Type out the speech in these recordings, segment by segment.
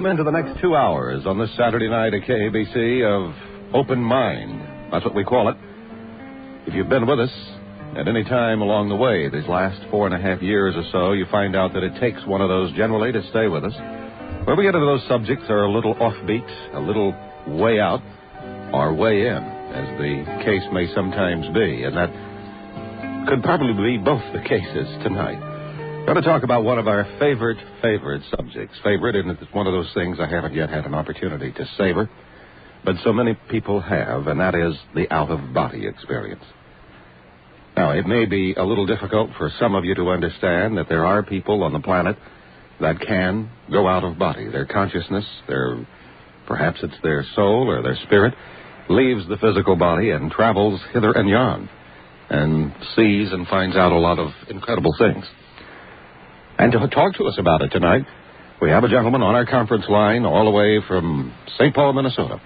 Come into the next 2 hours on this Saturday night at KABC of Open Mind. That's what we call it. If you've been with us at any time along the way these last 4.5 years or so, you find out that it takes one of those generally to stay with us. Where we get into those subjects are a little offbeat, a little way out, or way in, as the case may sometimes be. And that could probably be both the cases tonight. We're going to talk about one of our favorite subjects. Favorite, and it's one of those things I haven't yet had an opportunity to savor, but so many people have, and that is the out-of-body experience. Now, it may be a little difficult for some of you to understand that there are people on the planet that can go out of body. Their consciousness, perhaps it's their soul or their spirit, leaves the physical body and travels hither and yon and sees and finds out a lot of incredible things. And to talk to us about it tonight, we have a gentleman on our conference line all the way from St. Paul, Minnesota,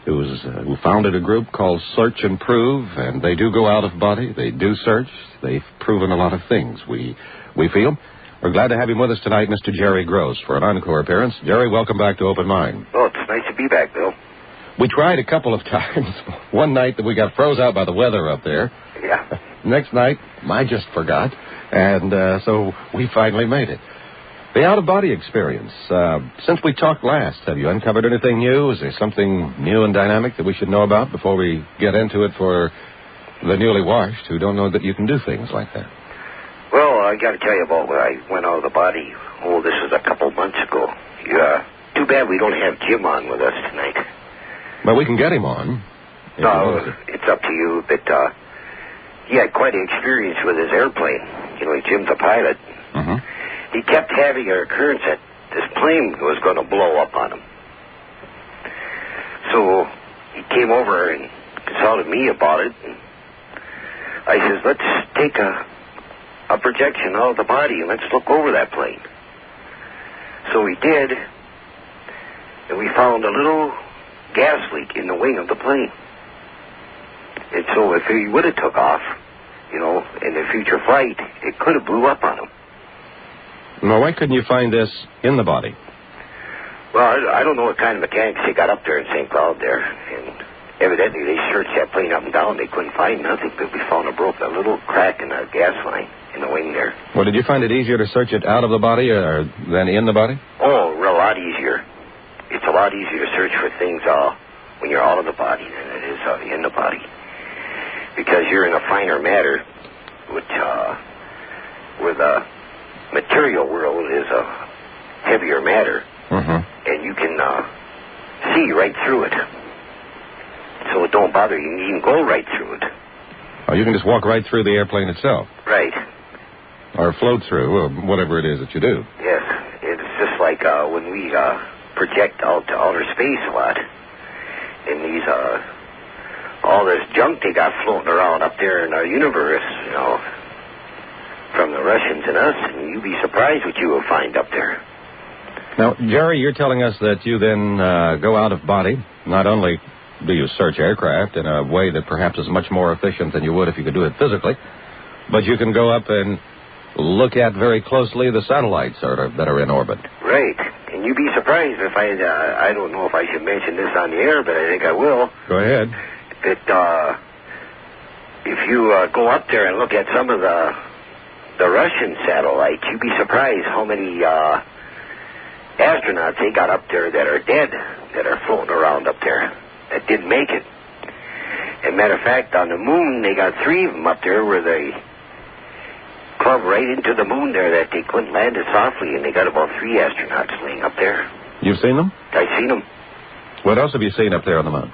who founded a group called Search and Prove, and they do go out of body. They do search. They've proven a lot of things, we feel. We're glad to have him with us tonight, Mr. Jerry Gross, for an encore appearance. Jerry, welcome back to Open Mind. Oh, it's nice to be back, Bill. We tried a couple of times. One night that we got froze out by the weather up there. Yeah. Next night, I just forgot. And so we finally made it. The out-of-body experience. Since we talked last, have you uncovered anything new? Is there something new and dynamic that we should know about before we get into it for the newly washed who don't know that you can do things like that? Well, I got to tell you about when I went out of the body. Oh, this was a couple months ago. Yeah. Too bad we don't have Jim on with us tonight. Well, we can get him on. No, it's up to you, but he had quite an experience with his airplane. You know, Jim's a pilot. Mm-hmm. He kept having an occurrence that this plane was going to blow up on him. So he came over and consulted me about it. And I says, let's take a projection out of the body and let's look over that plane. So we did, and we found a little gas leak in the wing of the plane. And so if he would have took off, you know, in the future flight, it could have blew up on him. Now, why couldn't you find this in the body? Well, I don't know what kind of mechanics they got up there in St. Cloud there. And evidently they searched that plane up and down. They couldn't find nothing, but we found a little crack in the gas line in the wing there. Well, did you find it easier to search it out of the body than in the body? Oh, a lot easier. It's a lot easier to search for things when you're out of the body than it is in the body. Because you're in a finer matter, which where the material world is a heavier matter, and you can see right through it. So it don't bother you. You can go right through it. Oh, you can just walk right through the airplane itself? Right. Or float through, or whatever it is that you do. Yes. It's just like when we project out to outer space a lot, and these all this junk they got floating around up there in our universe, you know, from the Russians and us, and you'd be surprised what you will find up there. Now, Jerry, you're telling us that you then go out of body. Not only do you search aircraft in a way that perhaps is much more efficient than you would if you could do it physically, but you can go up and look at very closely the satellites that are in orbit. Right. And you'd be surprised if I don't know if I should mention this on the air, but I think I will. Go ahead. That if you go up there and look at some of the Russian satellites, you'd be surprised how many astronauts they got up there that are dead, that are floating around up there, that didn't make it. As a matter of fact, on the moon, they got 3 of them up there where they clubbed right into the moon there that they couldn't land it softly, and they got about 3 astronauts laying up there. You've seen them? I've seen them. What else have you seen up there on the moon?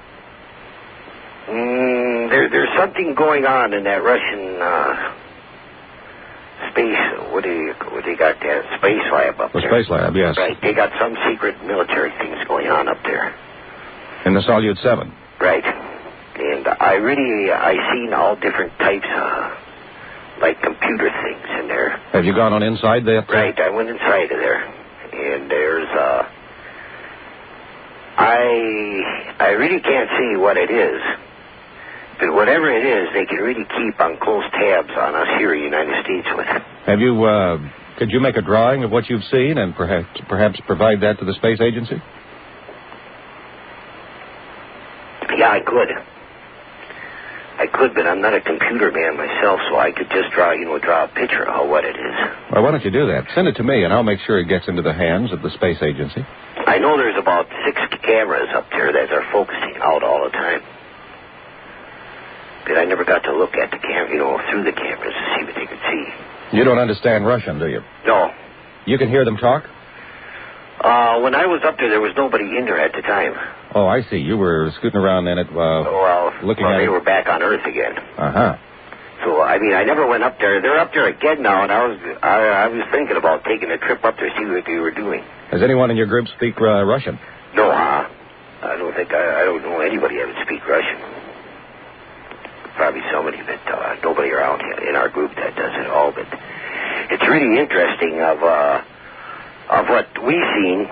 There's something going on in that Russian space. What they got there? Space lab up there. The space lab, yes. Right. They got some secret military things going on up there. In the Salyut 7. Right. And I seen all different types like computer things in there. Have you gone on inside there? Right. I went inside of there, and there's I really can't see what it is. But whatever it is, they can really keep on close tabs on us here in the United States with it. Have you Could you make a drawing of what you've seen and perhaps provide that to the space agency? Yeah, I could. But I'm not a computer man myself, so I could just draw a picture of what it is. Well, why don't you do that? Send it to me, and I'll make sure it gets into the hands of the space agency. I know there's about 6 cameras up there that are focusing out all the time. But I never got to look at the camera, through the cameras to see what they could see. You don't understand Russian, do you? No. You can hear them talk? When I was up there was nobody in there at the time. Oh, I see. You were scooting around in it looking at it. They were back on Earth again. Uh-huh. So, I never went up there. They're up there again now, and I was thinking about taking a trip up there to see what they were doing. Does anyone in your group speak Russian? No, I don't know anybody that would speak Russian. Probably somebody, but nobody around here in our group that does it all. But it's really interesting of what we've seen,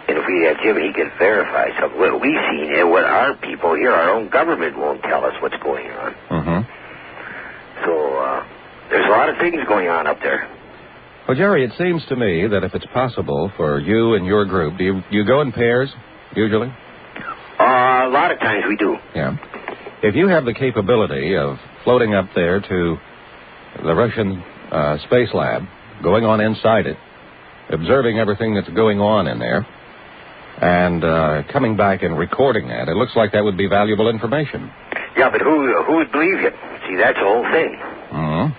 and if we have Jim, he can verify some of what we've seen and what our people here, our own government won't tell us what's going on. Mm-hmm. So there's a lot of things going on up there. Well, Jerry, it seems to me that if it's possible for you and your group, do you go in pairs, usually? A lot of times we do. Yeah. If you have the capability of floating up there to the Russian space lab, going on inside it, observing everything that's going on in there, and coming back and recording that, it looks like that would be valuable information. Yeah, but who would believe you? See, that's the whole thing. Mm-hmm.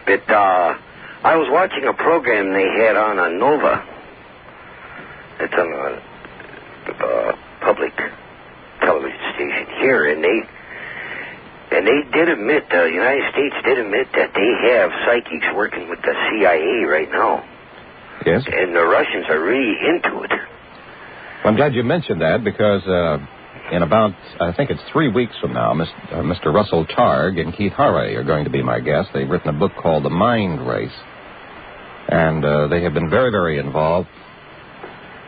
But I was watching a program they had on Nova. It's on a public television station here, and they did admit, the United States did admit that they have psychics working with the CIA right now. Yes? And the Russians are really into it. Well, I'm glad you mentioned that because in about, I think it's 3 weeks from now, Mr. Russell Targ and Keith Harray are going to be my guests. They've written a book called The Mind Race. And they have been very, very involved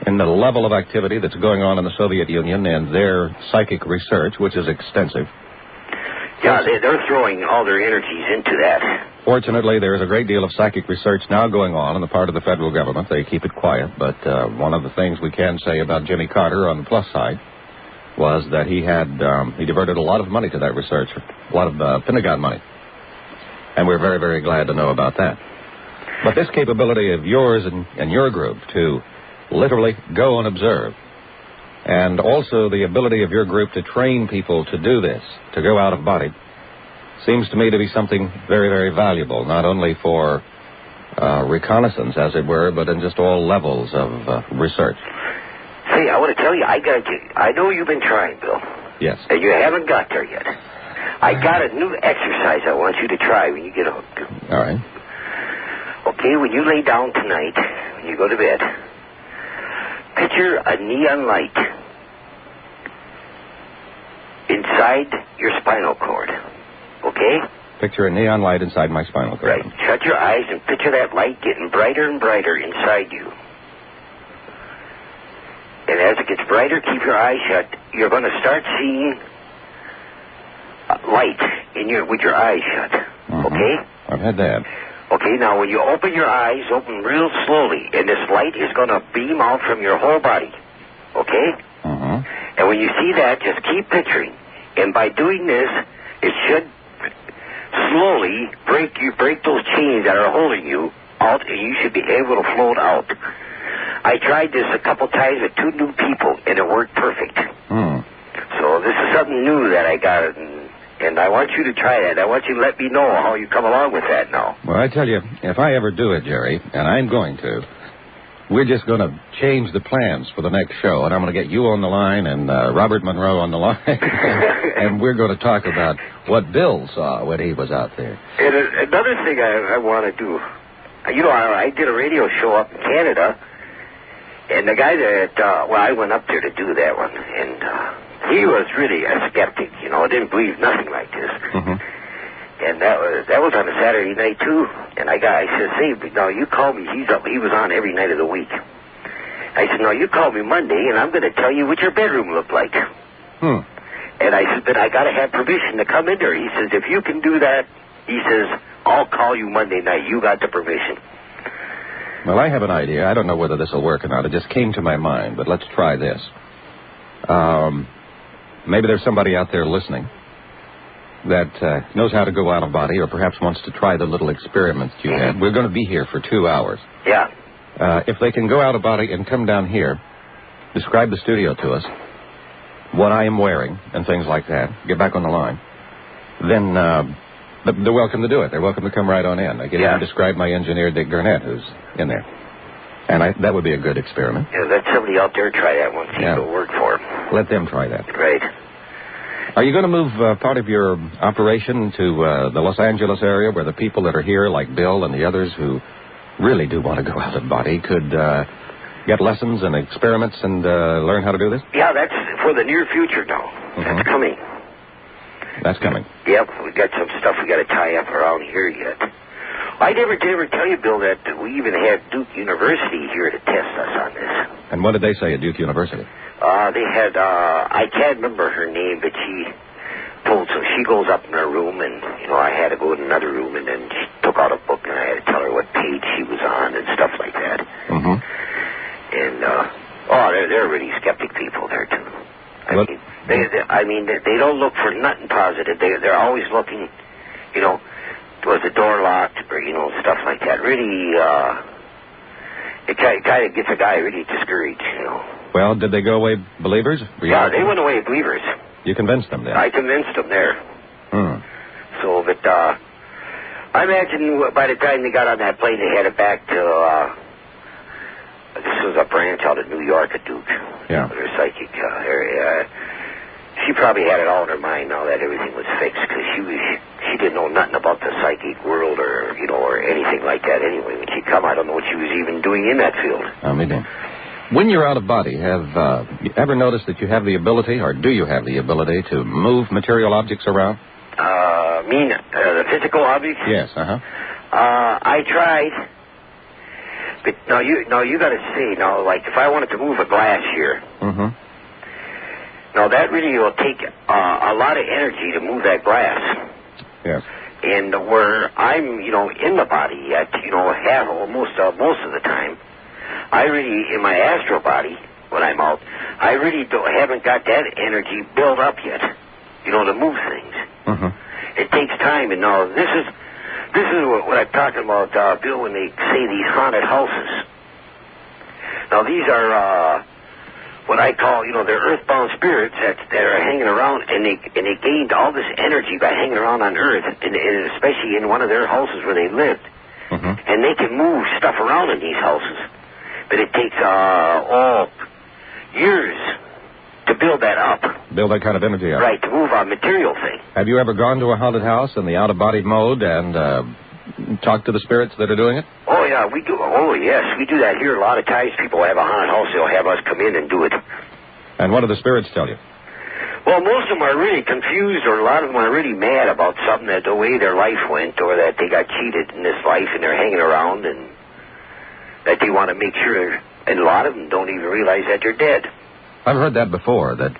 in the level of activity that's going on in the Soviet Union and their psychic research, which is extensive. Yeah, they're throwing all their energies into that. Fortunately, there is a great deal of psychic research now going on the part of the federal government. They keep it quiet, but one of the things we can say about Jimmy Carter on the plus side was that he diverted a lot of money to that research, a lot of Pentagon money. And we're very, very glad to know about that. But this capability of yours and your group to literally go and observe, and also the ability of your group to train people to do this, to go out of body, seems to me to be something very, very valuable, not only for reconnaissance, as it were, but in just all levels of research. See, I want to tell you, I know you've been trying, Bill. Yes. And you haven't got there yet. I got a new exercise I want you to try when you get hooked. All right. Okay, when you lay down tonight, when you go to bed, picture a neon light inside your spinal cord. Okay? Picture a neon light inside my spinal cord. Right. Shut your eyes and picture that light getting brighter and brighter inside you. And as it gets brighter, keep your eyes shut. You're going to start seeing light with your eyes shut. Mm-hmm. Okay? I've had that. Okay, now when you open your eyes, open real slowly, and this light is going to beam out from your whole body. Okay? Mm-hmm. And when you see that, just keep picturing. And by doing this, it should slowly break those chains that are holding you out, and you should be able to float out. I tried this a couple times with 2 new people, and it worked perfect. Mm. So this is something new that I got, and I want you to try that. I want you to let me know how you come along with that now. Well, I tell you, if I ever do it, Jerry, and I'm going to, we're just going to change the plans for the next show, and I'm going to get you on the line and Robert Monroe on the line, and we're going to talk about what Bill saw when he was out there. And another thing I want to do, I did a radio show up in Canada, and the guy that, I went up there to do that one, and he was really a skeptic, didn't believe nothing like this. Mm-hmm. And that was on a Saturday night, too. And I said, hey, now you call me. He was on every night of the week. I said, no, you call me Monday, and I'm going to tell you what your bedroom looked like. And I said, but I got to have permission to come in there. He says, if you can do that, he says, I'll call you Monday night. You got the permission. Well, I have an idea. I don't know whether this will work or not. It just came to my mind, but let's try this. Maybe there's somebody out there listening that knows how to go out of body or perhaps wants to try the little experiment you had. We're going to be here for 2 hours. Yeah. If they can go out of body and come down here, describe the studio to us, what I am wearing and things like that, get back on the line, then they're welcome to do it. They're welcome to come right on in. I can even describe my engineer, Dick Gurnett, who's in there. And that would be a good experiment. Yeah, let somebody out there try that one. See if it'll work for them. Let them try that. Right. Are you going to move part of your operation to the Los Angeles area where the people that are here, like Bill and the others who really do want to go out of body, could get lessons and experiments and learn how to do this? Yeah, that's for the near future now. That's coming. That's coming. Yep, we got some stuff we got to tie up around here yet. I never did ever tell you, Bill, that we even had Duke University here to test us on this. And what did they say at Duke University? They had, I can't remember her name, but she told, so she goes up in her room, and, I had to go in another room, and then she took out a book, and I had to tell her what page she was on and stuff like that. Mm-hmm. And, they're really skeptic people there, too. I mean, they don't look for nothing positive. They're always looking, was the door locked, or, stuff like that. Really, it kind of gets a guy really discouraged, Well, did they go away believers? Yeah, they went away believers. You convinced them then? I convinced them there. So, but I imagine by the time they got on that plane, they headed back to, this was a branch out of New York at Duke. Yeah. Their psychic area. She probably had it all in her mind now that everything was fixed, because she didn't know nothing about the psychic world or anything like that anyway. When she come, I don't know what she was even doing in that field. Maybe. When you're out of body, have you ever noticed that you have the ability, or do you have the ability, to move material objects around? The physical objects? Yes, I tried. But now you got to see, like if I wanted to move a glass here, now that really will take a lot of energy to move that glass. Yes. And where I'm, in the body yet, most of the time, I really, in my astral body, when I'm out, I really haven't got that energy built up yet, to move things. It takes time, and now this is what I'm talking about, Bill, when they say these haunted houses. Now, these are what I call, they're earthbound spirits that are hanging around, and they gained all this energy by hanging around on Earth, and especially in one of their houses where they lived. And they can move stuff around in these houses. But it takes, years to build that up. Build that kind of energy up. Right, to move a material thing. Have you ever gone to a haunted house in the out-of-body mode and talked to the spirits that are doing it? Oh, yeah, we do. Oh, yes, we do that here a lot of times. People have a haunted house, they'll have us come in and do it. And what do the spirits tell you? Well, most of them are really confused, or a lot of them are really mad about something, that the way their life went, or that they got cheated in this life and they're hanging around, and that they want to make sure, and a lot of them don't even realize that they're dead. I've heard that before, that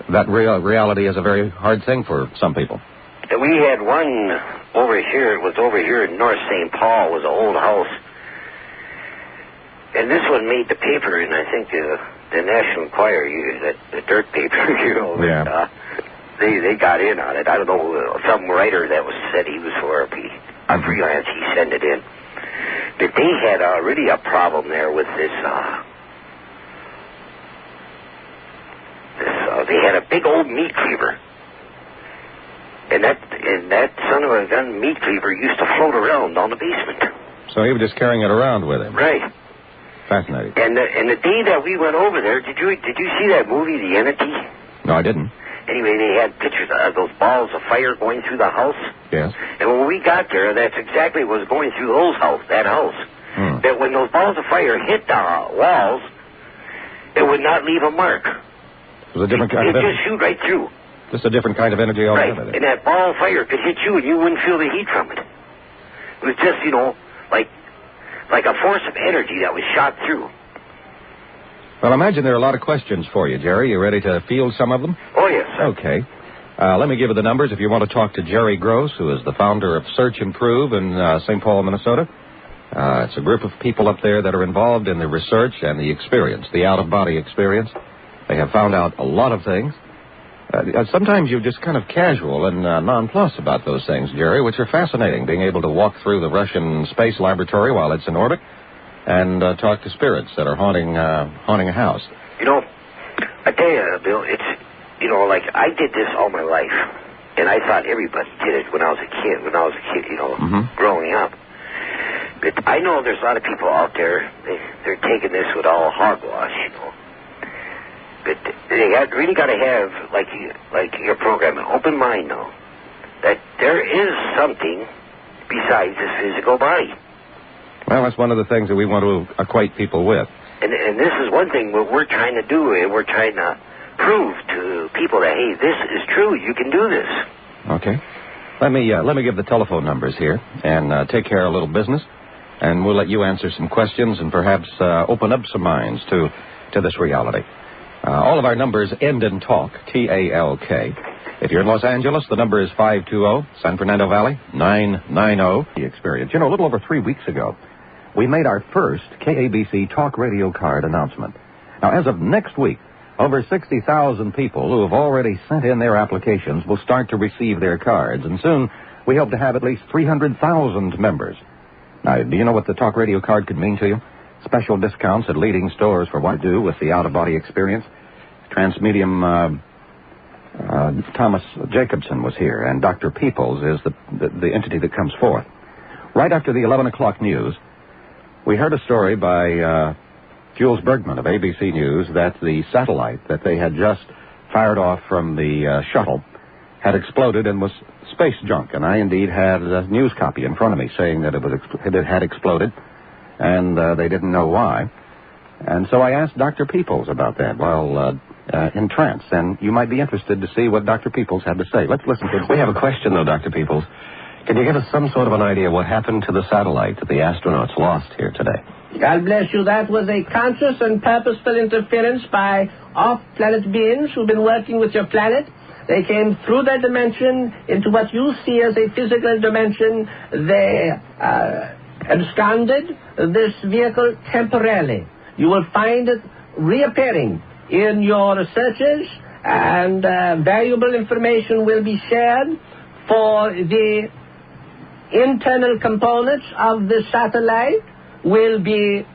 that reality is a very hard thing for some people. We had one over here. It was over here in North St. Paul. It was an old house. And this one made the paper, and I think the National Enquirer used the dirt paper, Yeah. They got in on it. I don't know, some writer that said he was for a freelance, he sent it in. But they had really a problem there with this, they had a big old meat cleaver. And that son of a gun meat cleaver used to float around down the basement. So he was just carrying it around with him. Right. Fascinating. And the day that we went over there, did you see that movie, The Entity? No, I didn't. Anyway, they had pictures of those balls of fire going through the house. Yes. And when we got there, that's exactly what was going through that house. That when those balls of fire hit the walls, it would not leave a mark. It was a different kind of energy. It just shoot right through. Just a different kind of energy altogether. Right. And that ball of fire could hit you, and you wouldn't feel the heat from it. It was just, like a force of energy that was shot through. Well, I imagine there are a lot of questions for you, Jerry. You ready to field some of them? Oh, yes, sir. Okay. Let me give you the numbers if you want to talk to Jerry Gross, who is the founder of Search Improve in St. Paul, Minnesota. It's a group of people up there that are involved in the research and the experience, the out-of-body experience. They have found out a lot of things. Sometimes you're just kind of casual and nonplussed about those things, Jerry, which are fascinating, being able to walk through the Russian space laboratory while it's in orbit and talk to spirits that are haunting a house. You know, I tell you, Bill, it's, you know, like I did this all my life, and I thought everybody did it when I was a kid, you know, growing up. But I know there's a lot of people out there, they're taking this with all hogwash, you know. But they really got to have, like your program, an open mind, though, that there is something besides this physical body. Well, that's one of the things that we want to acquaint people with. And this is one thing what we're trying to do, and we're trying to prove to people that, hey, this is true, you can do this. Okay. Let me give the telephone numbers here and take care of a little business, and we'll let you answer some questions and perhaps open up some minds to this reality. All of our numbers end in talk, T-A-L-K. If you're in Los Angeles, the number is 520, San Fernando Valley, 990. The experience. You know, a little over 3 weeks ago, we made our first KABC talk radio card announcement. Now, as of next week, over 60,000 people who have already sent in their applications will start to receive their cards, and soon we hope to have at least 300,000 members. Now, do you know what the talk radio card could mean to you? Special discounts at leading stores for what to do with the out-of-body experience. Transmedium Thomas Jacobson was here, and Dr. Peoples is the entity that comes forth. Right after the 11 o'clock news, we heard a story by Jules Bergman of ABC News that the satellite that they had just fired off from the shuttle had exploded and was space junk. And I indeed had a news copy in front of me saying that it had exploded, and they didn't know why. And so I asked Dr. Peoples about that while in trance, and you might be interested to see what Dr. Peoples had to say. Let's listen to it. We have a question, though, Dr. Peoples. Can you give us some sort of an idea what happened to the satellite that the astronauts lost here today? God bless you. That was a conscious and purposeful interference by off-planet beings who've been working with your planet. They came through that dimension into what you see as a physical dimension. They absconded this vehicle temporarily. You will find it reappearing in your researches, and valuable information will be shared for the internal components of the satellite will be,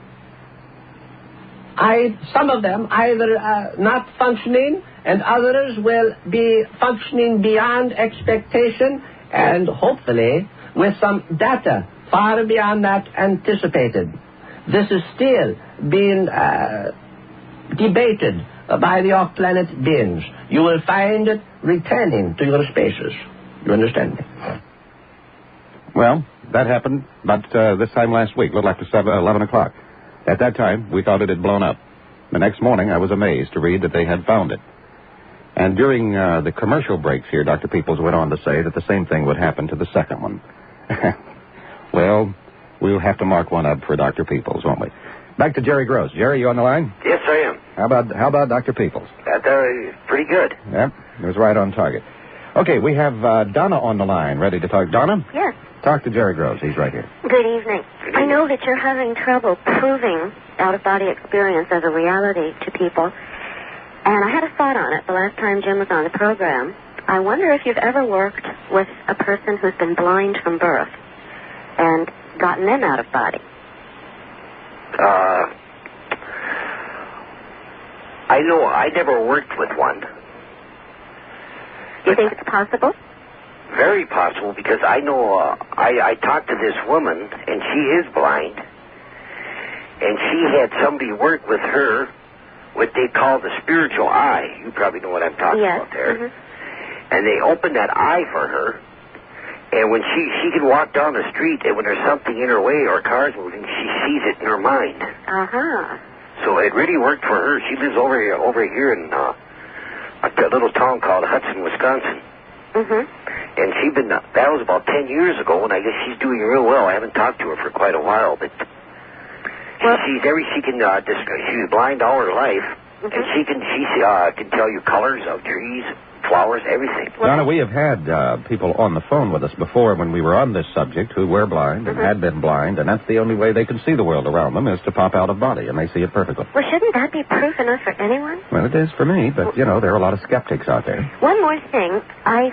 some of them either not functioning, and others will be functioning beyond expectation, and hopefully with some data far beyond that anticipated. This is still being debated by the off-planet beings. You will find it returning to your spaces. You understand me? Well, that happened about this time last week, a little after 11 o'clock. At that time, we thought it had blown up. The next morning, I was amazed to read that they had found it. And during the commercial breaks here, Dr. Peoples went on to say that the same thing would happen to the second one. Well, we'll have to mark one up for Dr. Peoples, won't we? Back to Jerry Gross. Jerry, you on the line? Yes, I am. How about Dr. Peoples? Pretty good. Yep, it was right on target. Okay, we have Donna on the line, ready to talk. Donna? Yes. Talk to Jerry Gross. He's right here. Good evening. I know that you're having trouble proving out-of-body experience as a reality to people, and I had a thought on it the last time Jim was on the program. I wonder if you've ever worked with a person who's been blind from birth and gotten them out of body. I know I never worked with one. You think it's possible? Very possible, because I know I talked to this woman, and she is blind, and she had somebody work with her, what they call the spiritual eye. You probably know what I'm talking about there. Mm-hmm. And they opened that eye for her, and when she can walk down the street, and when there's something in her way or cars moving, she sees it in her mind. Uh-huh. So it really worked for her. She lives over here in a little town called Hudson, Wisconsin. Mm-hmm. And that was about 10 years ago, and I guess she's doing real well. I haven't talked to her for quite a while, but she's blind all her life, and she can tell you colors of trees, flowers, everything. Donna, we have had people on the phone with us before when we were on this subject who were blind and had been blind, and that's the only way they can see the world around them is to pop out of body, and they see it perfectly. Well, shouldn't that be proof enough for anyone? Well, it is for me, but, there are a lot of skeptics out there. One more thing. I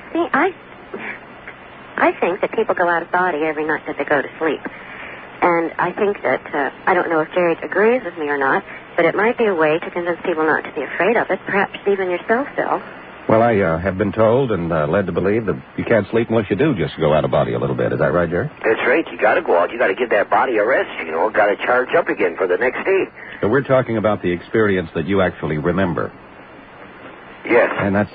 think that people go out of body every night that they go to sleep. And I think that, I don't know if Jerry agrees with me or not, but it might be a way to convince people not to be afraid of it, perhaps even yourself, Bill. Well, I have been told and led to believe that you can't sleep unless you do just go out of body a little bit. Is that right, Jerry? That's right. You got to go out. You got to give that body a rest, Got to charge up again for the next day. So we're talking about the experience that you actually remember. Yes. And that's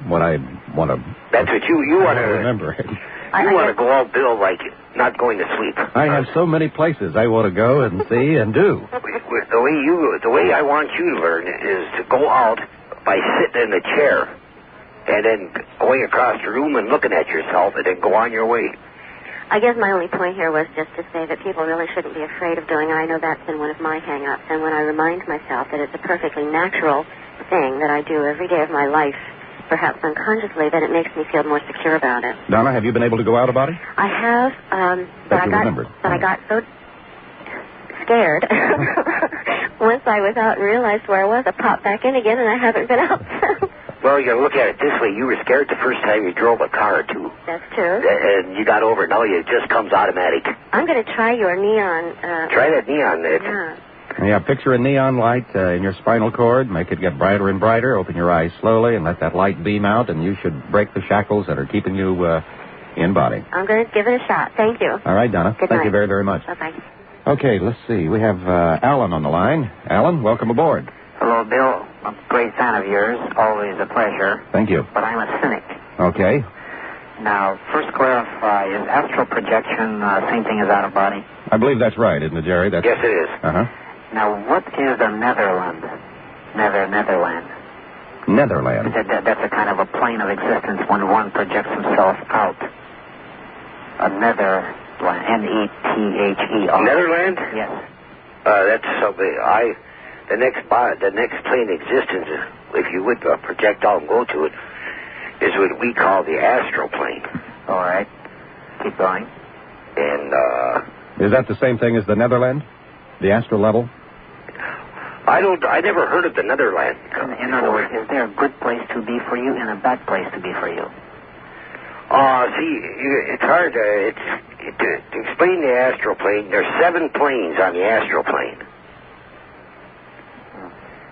what I want to... That's what you want to... remember. You want to go out, Bill, like not going to sleep. I have so many places I want to go and see and do. The way I want you to learn is to go out by sitting in a chair and then going across the room and looking at yourself and then go on your way. I guess my only point here was just to say that people really shouldn't be afraid of doing it. I know that's been one of my hang-ups, and when I remind myself that it's a perfectly natural thing that I do every day of my life, perhaps unconsciously, then it makes me feel more secure about it. Donna, have you been able to go out of body? I have, but I got so scared once I was out and realized where I was. I popped back in again, and I haven't been out since. Well, you look at it this way. You were scared the first time you drove a car or two. That's true. And you got over it. Now it just comes automatic. I'm going to try your neon. Try that neon. Yeah, picture a neon light in your spinal cord. Make it get brighter and brighter. Open your eyes slowly and let that light beam out, and you should break the shackles that are keeping you in body. I'm going to give it a shot. Thank you. All right, Donna. Good Thank night. you very, very much. Bye-bye. Okay, let's see. We have Alan on the line. Alan, welcome aboard. Hello, Bill. I'm a great fan of yours. Always a pleasure. Thank you. But I'm a cynic. Okay. Now, first clarify, is astral projection same thing as out of body? I believe that's right, isn't it, Jerry? Yes, it is. Uh-huh. Now, what is the Netherland? Netherland. Netherland. That's a kind of a plane of existence when one projects himself out. A Netherland. Nether. Netherland? Yes. That's something the next plane of existence, if you would project out and go to it, is what we call the astral plane. All right. Keep going. And, is that the same thing as the Netherland? The astral level? I never heard of the Netherland. In other words, is there a good place to be for you and a bad place to be for you? It's hard to explain the astral plane. There's 7 planes on the astral plane.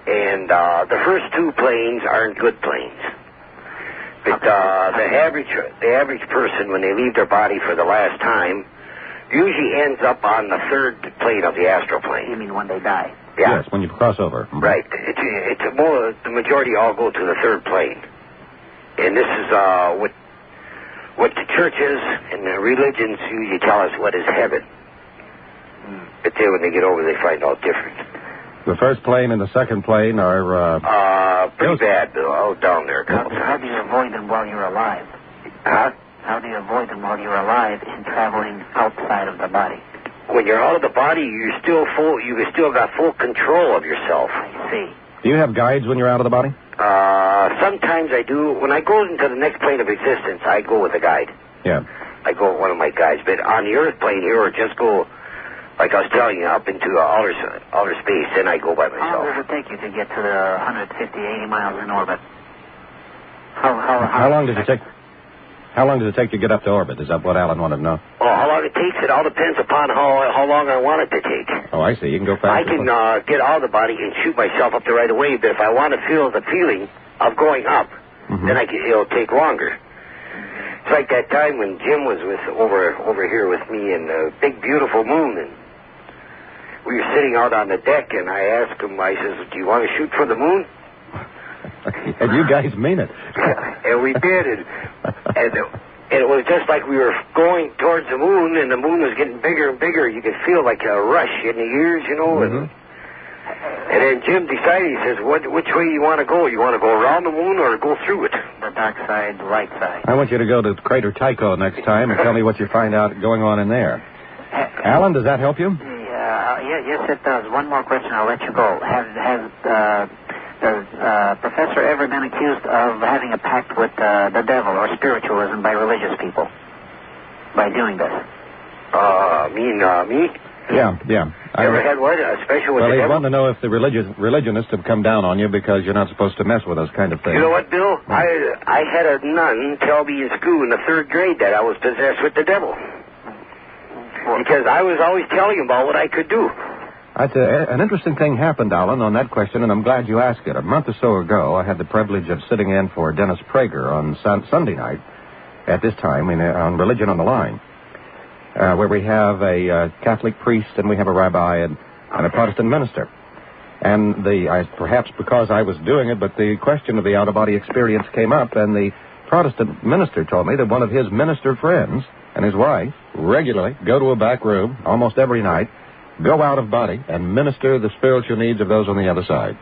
And the first 2 planes aren't good planes. But the average person, when they leave their body for the last time, usually ends up on the 3rd plane of the astral plane. You mean when they die? Yeah. Yes, when you cross over. Mm-hmm. Right. It's more, the majority all go to the 3rd plane. And this is what the churches and the religions usually tell us what is heaven. But then when they get over, they find out different. The first plane and the second plane are... pretty bad, Bill. I was down there a couple times. How do you avoid them while you're alive? Huh? How do you avoid them while you're alive in traveling outside of the body? When you're out of the body, you still got full control of yourself. I see. Do you have guides when you're out of the body? Sometimes I do. When I go into the next plane of existence, I go with a guide. Yeah. I go with one of my guides. But on the Earth plane here, or just go, like I was telling you, up into outer space, then I go by myself. How long does it take you to get to the 150, 80 miles in orbit? How long does it take? How long does it take to get up to orbit? Is that what Alan wanted to know? Oh, how long it takes? It all depends upon how long I want it to take. Oh, I see. You can go faster. I can get out of the body and shoot myself up there right away, but if I want to feel the feeling of going up, then it'll take longer. It's like that time when Jim was over here with me in the big, beautiful moon, and we were sitting out on the deck, and I asked him, I says, do you want to shoot for the moon? And you guys mean it. And we did, and it was just like we were going towards the moon, and the moon was getting bigger and bigger. You could feel like a rush in the ears, and then Jim decided, he says, which way do you want to go? You want to go around the moon or go through it? The dark side, the light side. I want you to go to Crater Tycho next time and tell me what you find out going on in there. Alan, does that help you? Yes, it does. One more question, I'll let you go. Has Has Professor ever been accused of having a pact with the devil or spiritualism by religious people by doing this? Me? Yeah. You ever had what? A special with Well, the they devil? want to know if the religionists have come down on you because you're not supposed to mess with us kind of thing. You know what, Bill? I had a nun tell me in school in the 3rd grade that I was possessed with the devil. Because I was always telling him about what I could do. An interesting thing happened, Alan, on that question, and I'm glad you asked it. A month or so ago, I had the privilege of sitting in for Dennis Prager on Sunday night at this time on Religion on the Line, where we have a Catholic priest and we have a rabbi and a Protestant minister. And perhaps because I was doing it, but the question of the out-of-body experience came up, and the Protestant minister told me that one of his minister friends and his wife regularly go to a back room almost every night, go out of body, and minister the spiritual needs of those on the other side.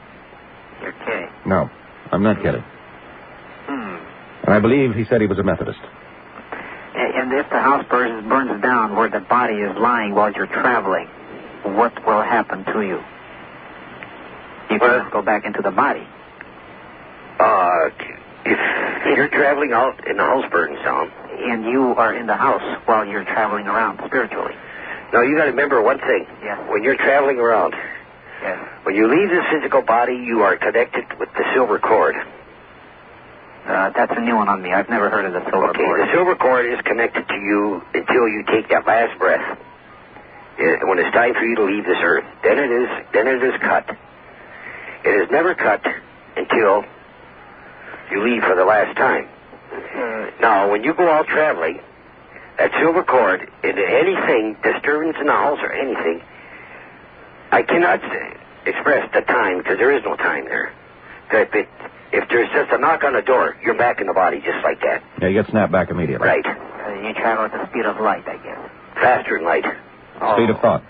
You're kidding. No, I'm not kidding. And I believe he said he was a Methodist. And if the house burns down where the body is lying while you're traveling, what will happen to you? You can't go back into the body. If you're traveling out and the house burns down... And you are in the house while you're traveling around spiritually. No, you got to remember one thing. Yeah. When you're traveling around, when you leave this physical body, you are connected with the silver cord. That's a new one on me. I've never heard of the silver cord. The silver cord is connected to you until you take that last breath. When it's time for you to leave this earth, then it is cut. It is never cut until you leave for the last time. Now, when you go out traveling, that silver cord, anything, disturbance in the house or anything, I cannot express the time because there is no time there. If there's just a knock on the door, you're back in the body just like that. Yeah, you get snapped back immediately. Right. You travel at the speed of light, I guess. Faster than light. Speed of thought.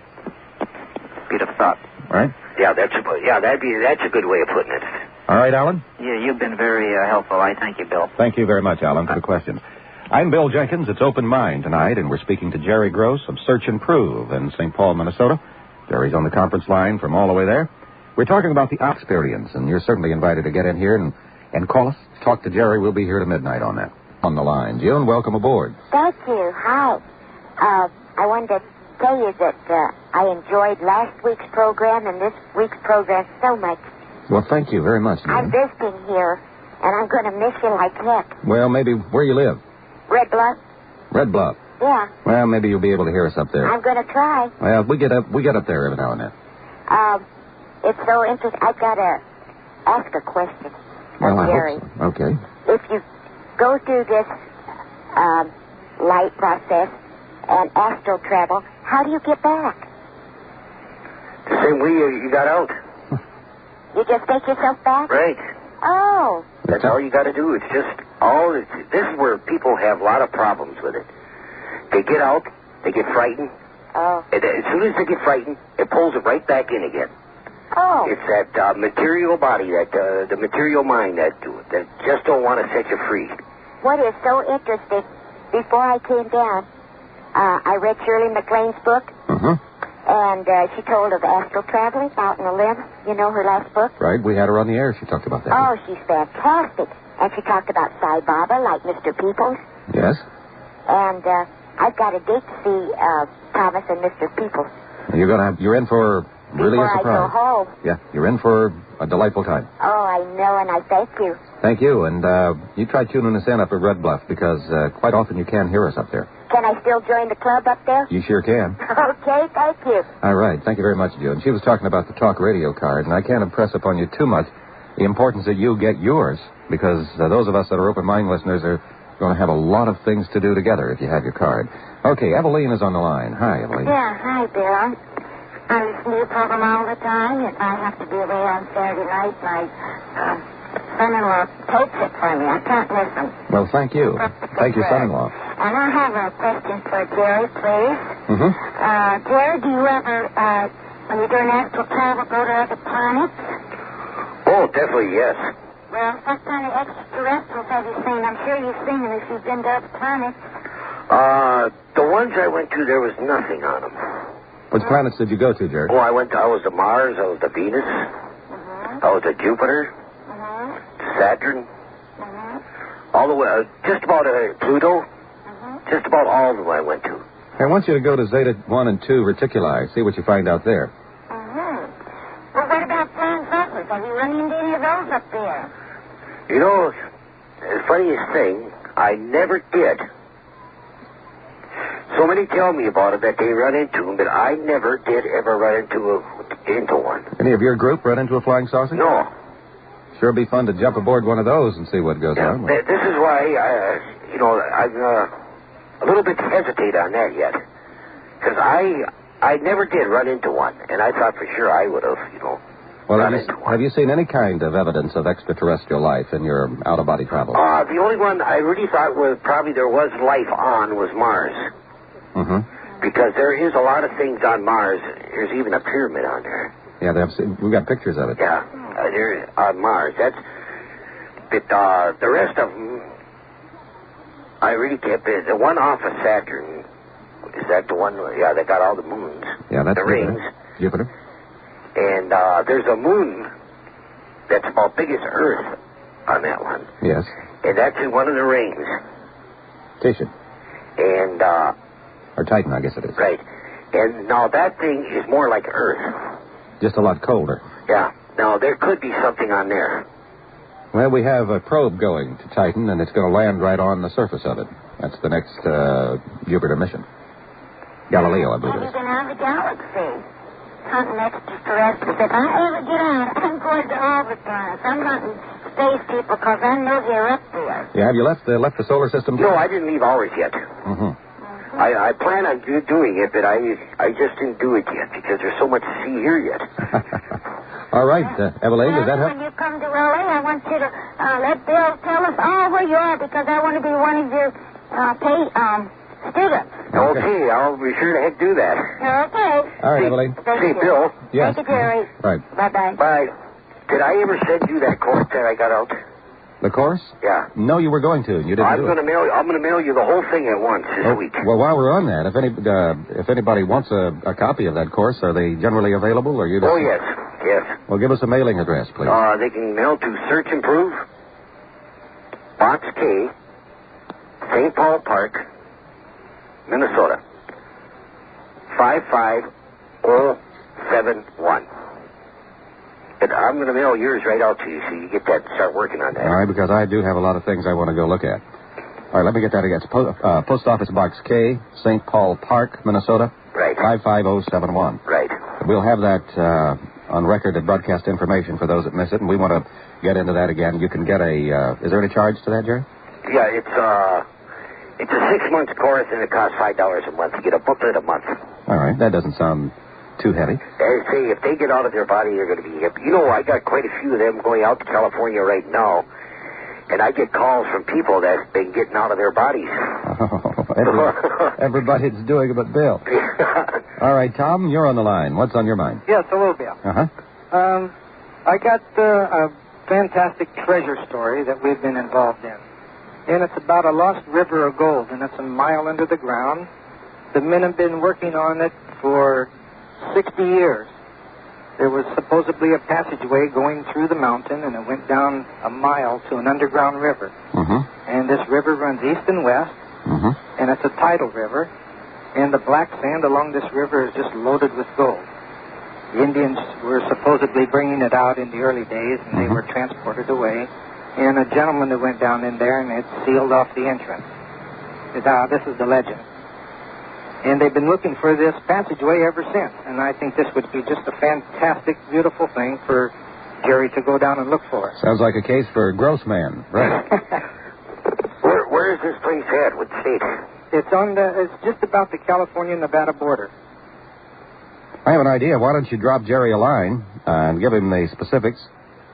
Speed of thought. Right? Yeah, that's a good way of putting it. All right, Alan? Yeah, you've been very helpful. I thank you, Bill. Thank you very much, Alan, for the questions. I'm Bill Jenkins. It's Open Mind tonight, and we're speaking to Jerry Gross of Search and Prove in St. Paul, Minnesota. Jerry's on the conference line from all the way there. We're talking about the experience, and you're certainly invited to get in here and call us. Talk to Jerry. We'll be here to midnight on that. On the line. June, welcome aboard. Thank you. Hi. I wanted to tell you that I enjoyed last week's program and this week's program so much. Well, thank you very much, June. I'm visiting here, and I'm going to miss you like heck. Well, maybe where you live? Red Bluff? Red Bluff. Yeah. Well, maybe you'll be able to hear us up there. I'm going to try. Well, we get up there every now and then. It's so interesting. I've got to ask a question of Jerry. I hope so. Okay. If you go through this light process and astral travel, how do you get back? The same way you got out. You just take yourself back? Right. Oh. That's all you got to do. It's just this is where people have a lot of problems with it. They get out, they get frightened. Oh. And as soon as they get frightened, it pulls it right back in again. Oh. It's that material body, the material mind that just don't want to set you free. What is so interesting, before I came down, I read Shirley MacLaine's book. Uh-huh. And she told of astral traveling out in the limb. You know her last book? Right. We had her on the air. She talked about that. Oh, she's fantastic. And she talked about Sai Baba, like Mr. Peoples. Yes. And I've got a date to see Thomas and Mr. Peoples. You're in for really a surprise. Before I go home. Yeah, you're in for a delightful time. Oh, I know, and I thank you. Thank you. And you try tuning us in up at Red Bluff because quite often you can hear us up there. Can I still join the club up there? You sure can. Okay, thank you. All right. Thank you very much, June. She was talking about the talk radio card, and I can't impress upon you too much the importance that you get yours because those of us that are open mind listeners are going to have a lot of things to do together if you have your card. Okay, Eveline is on the line. Hi, Eveline. Yeah, hi, Bill. I listen to your program all the time, and I have to be away on Saturday night. My son-in-law tapes it for me. I can't listen. Well, thank you. Thank you, son-in-law. And I have a question for Jerry, please. Mm-hmm. Jerry, do you ever, when you're doing astral travel, go to other planets? Oh, definitely, yes. Well, what kind of extraterrestrials have you seen? I'm sure you've seen them if you've been to other planets. The ones I went to, there was nothing on them. Which planets did you go to, Jerry? Oh, I was to Mars, I was to Venus, I was to Jupiter, Saturn, Mm-hmm. all the way, just about Pluto, Mm-hmm. just about all of them I went to. I want you to go to Zeta 1 and 2 Reticuli. See what you find out there. Mm-hmm. Well, what about flying saucers? Have you run into any of those up there? You know, the funniest thing, I never did. So many tell me about it that they run into them, but I never did ever run into one. Any of your group run into a flying saucer? No. Sure be fun to jump aboard one of those and see what goes on. This is why, I'm a little bit hesitate on that yet. Because I never did run into one, and I thought for sure I would have, Well, run into one. have you seen any kind of evidence of extraterrestrial life in your out-of-body travel? The only one I really thought was probably there was life on was Mars. Mm-hmm. Because there is a lot of things on Mars. There's even a pyramid on there. Yeah, we've got pictures of it. Yeah, they're on Mars. But the rest of them, I really can't. The one off of Saturn, is that the one? Yeah, they got all the moons. Yeah, that's the rings. Jupiter. And there's a moon that's about big as Earth on that one. Yes. And that's in one of the rings. Titian. And or Titan, I guess it is. right. And now that thing is more like Earth. Just a lot colder. Yeah. Now there could be something on there. Well, we have a probe going to Titan, and it's going to land right on the surface of it. That's the next Jupiter mission. Galileo, I believe Have it you is. been out of the galaxy? Hunting extraterrestrials. If I ever get out, I'm going to all the planets. I'm hunting space people because I know they're up there. Yeah, have you left the solar system? No, I didn't leave ours yet. Mm-hmm. I plan on doing it, but I just didn't do it yet because there's so much to see here yet. All right, Eveline, does that help? When you come to L.A., I want you to let Bill tell us all where you are because I want to be one of your students. Okay, I'll be sure to do that. Okay. All right, Eveline. Thank Say, you. Bill. Yes. Thank you, Jerry. Right. Bye-bye. Bye. Did I ever send you that course that I got out? The course? Yeah. No, you were going to. You didn't I'm do going it. to mail you the whole thing at once this week. Well, while we're on that, if anybody wants a copy of that course, are they generally available, or you just... Oh, yes. Well, give us a mailing address, please. They can mail to Search and Prove, Box K, St. Paul Park, Minnesota, 55071. But I'm going to mail yours right out to you so you get that and start working on that. All right, because I do have a lot of things I want to go look at. All right, let me get that again. It's Post Office Box K, St. Paul Park, Minnesota. Right. 55071. Right. We'll have that on record at broadcast information for those that miss it, and we want to get into that again. You can get is there any charge to that, Jerry? Yeah, it's a 6-month course, and it costs $5 a month. You get a booklet a month. All right, that doesn't sound too heavy. They say if they get out of their body, they're going to be hip. I got quite a few of them going out to California right now, and I get calls from people that's been getting out of their bodies. Everybody's doing it but Bill. All right, Tom, you're on the line. What's on your mind? Yes, hello, Bill. Uh-huh. I got a fantastic treasure story that we've been involved in. And it's about a lost river of gold, and it's a mile under the ground. The men have been working on it for 60 years. There was supposedly a passageway going through the mountain, and it went down a mile to an underground river. Mm-hmm. And this river runs east and west, and it's a tidal river. And the black sand along this river is just loaded with gold. The Indians were supposedly bringing it out in the early days, and they were transported away. And a gentleman that went down in there, and it sealed off the entrance. This is the legend. And they've been looking for this passageway ever since. And I think this would be just a fantastic, beautiful thing for Jerry to go down and look for. Sounds like a case for Grossman. Right. Where is this place at? What state? It's just about the California-Nevada border. I have an idea. Why don't you drop Jerry a line and give him the specifics?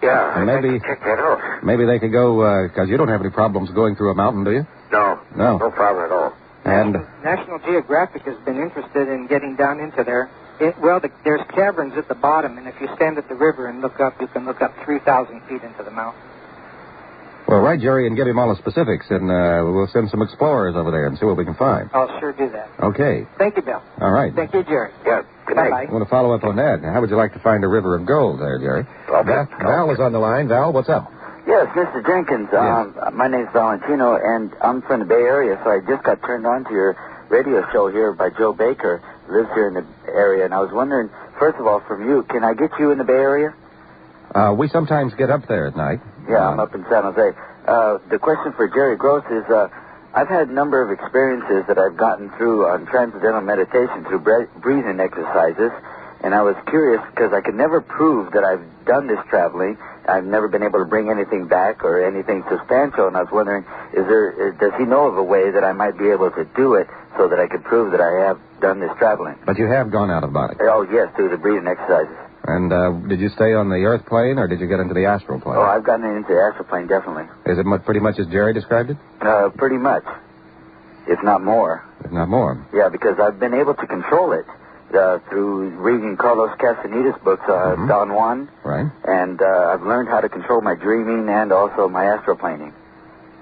Yeah, And maybe check that out. Maybe they could go, because you don't have any problems going through a mountain, do you? No. No. No problem at all. And National Geographic has been interested in getting down into there. There's caverns at the bottom, and if you stand at the river and look up, you can look up 3,000 feet into the mountain. well, write Jerry and give him all the specifics, and we'll send some explorers over there and see what we can find. I'll sure do that. Okay. Thank you, Bill. All right. Thank you, Jerry. Yeah, good night. Bye-bye. I want to follow up on that. How would you like to find a river of gold there, Jerry? Well, Val is on the line. Val, what's up? Yes, Mr. Jenkins. My name's Valentino, and I'm from the Bay Area, so I just got turned on to your radio show here by Joe Baker, who lives here in the area, and I was wondering, first of all, from you, can I get you in the Bay Area? We sometimes get up there at night. Yeah, I'm up in San Jose. The question for Jerry Gross is, I've had a number of experiences that I've gotten through on transcendental meditation through breathing exercises, and I was curious because I could never prove that I've done this traveling. I've never been able to bring anything back or anything substantial, and I was wondering, does he know of a way that I might be able to do it so that I could prove that I have done this traveling? But you have gone out of body. Oh, yes, through the breathing exercises. And did you stay on the earth plane, or did you get into the astral plane? Oh, I've gotten into the astral plane, definitely. Is it pretty much as Jerry described it? Pretty much, if not more. If not more. Yeah, because I've been able to control it through reading Carlos Castaneda's books, Don Juan. Right. And I've learned how to control my dreaming and also my astral planing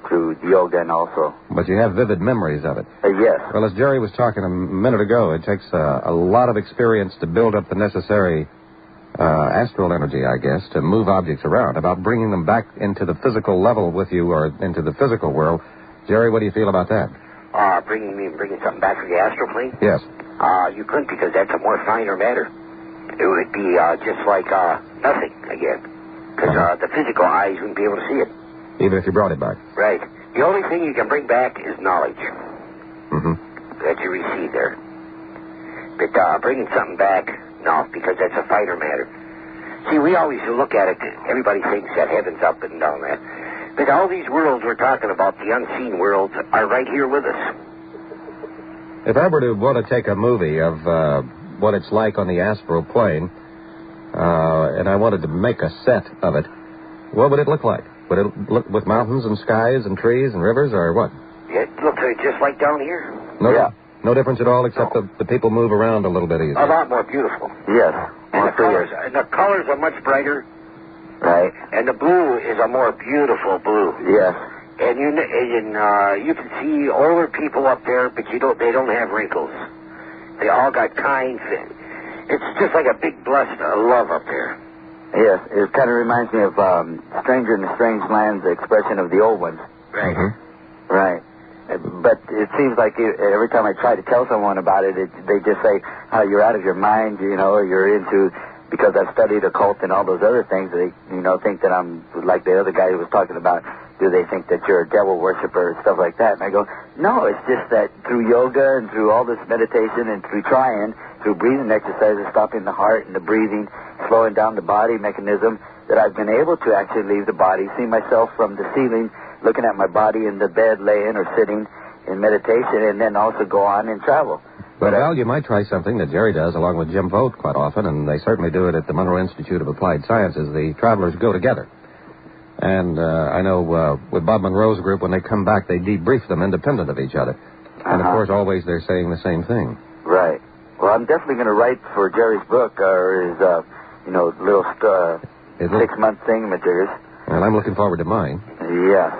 through yoga and also. But you have vivid memories of it. Yes. Well, as Jerry was talking a minute ago, it takes a lot of experience to build up the necessary astral energy, I guess, to move objects around. About bringing them back into the physical level with you or into the physical world. Jerry, what do you feel about that? Bringing something back from the astral plane? Yes. You couldn't, because that's a more finer matter. It would be just like nothing again. Because the physical eyes wouldn't be able to see it. Even if you brought it back? Right. The only thing you can bring back is knowledge. Mm-hmm. That you receive there. But bringing something back, no, because that's a finer matter. See, we always look at it, everybody thinks that heaven's up and down there. But all these worlds we're talking about, the unseen worlds, are right here with us. If I were to want to take a movie of what it's like on the astral plane, and I wanted to make a set of it, what would it look like? Would it look with mountains and skies and trees and rivers, or what? It looks just like down here. No, yeah. No difference at all, except the people move around a little bit easier. A lot more beautiful. Yes. And the colors are much brighter. Right. And the blue is a more beautiful blue. Yes. And you can see older people up there, but they don't have wrinkles. They all got kind. It's just like a big blessed love up there. Yes, it kind of reminds me of Stranger in the Strange Land, the expression of the old ones. Right. Mm-hmm. Right. But it seems like every time I try to tell someone about it, they just say how you're out of your mind, or you're into, because I've studied occult and all those other things, they, think that I'm like the other guy who was talking about, do they think that you're a devil worshiper and stuff like that? And I go, no, it's just that through yoga and through all this meditation and through breathing exercises, stopping the heart and the breathing, slowing down the body mechanism, that I've been able to actually leave the body, see myself from the ceiling, looking at my body in the bed, laying or sitting in meditation, and then also go on and travel. But Al, you might try something that Jerry does along with Jim Vogt quite often, and they certainly do it at the Monroe Institute of Applied Sciences. The travelers go together. And I know with Bob Monroe's group, when they come back, they debrief them independent of each other. And, of course, always they're saying the same thing. Right. Well, I'm definitely going to write for Jerry's book, or his, little 6-month thingamajigger. Well, I'm looking forward to mine. Yes.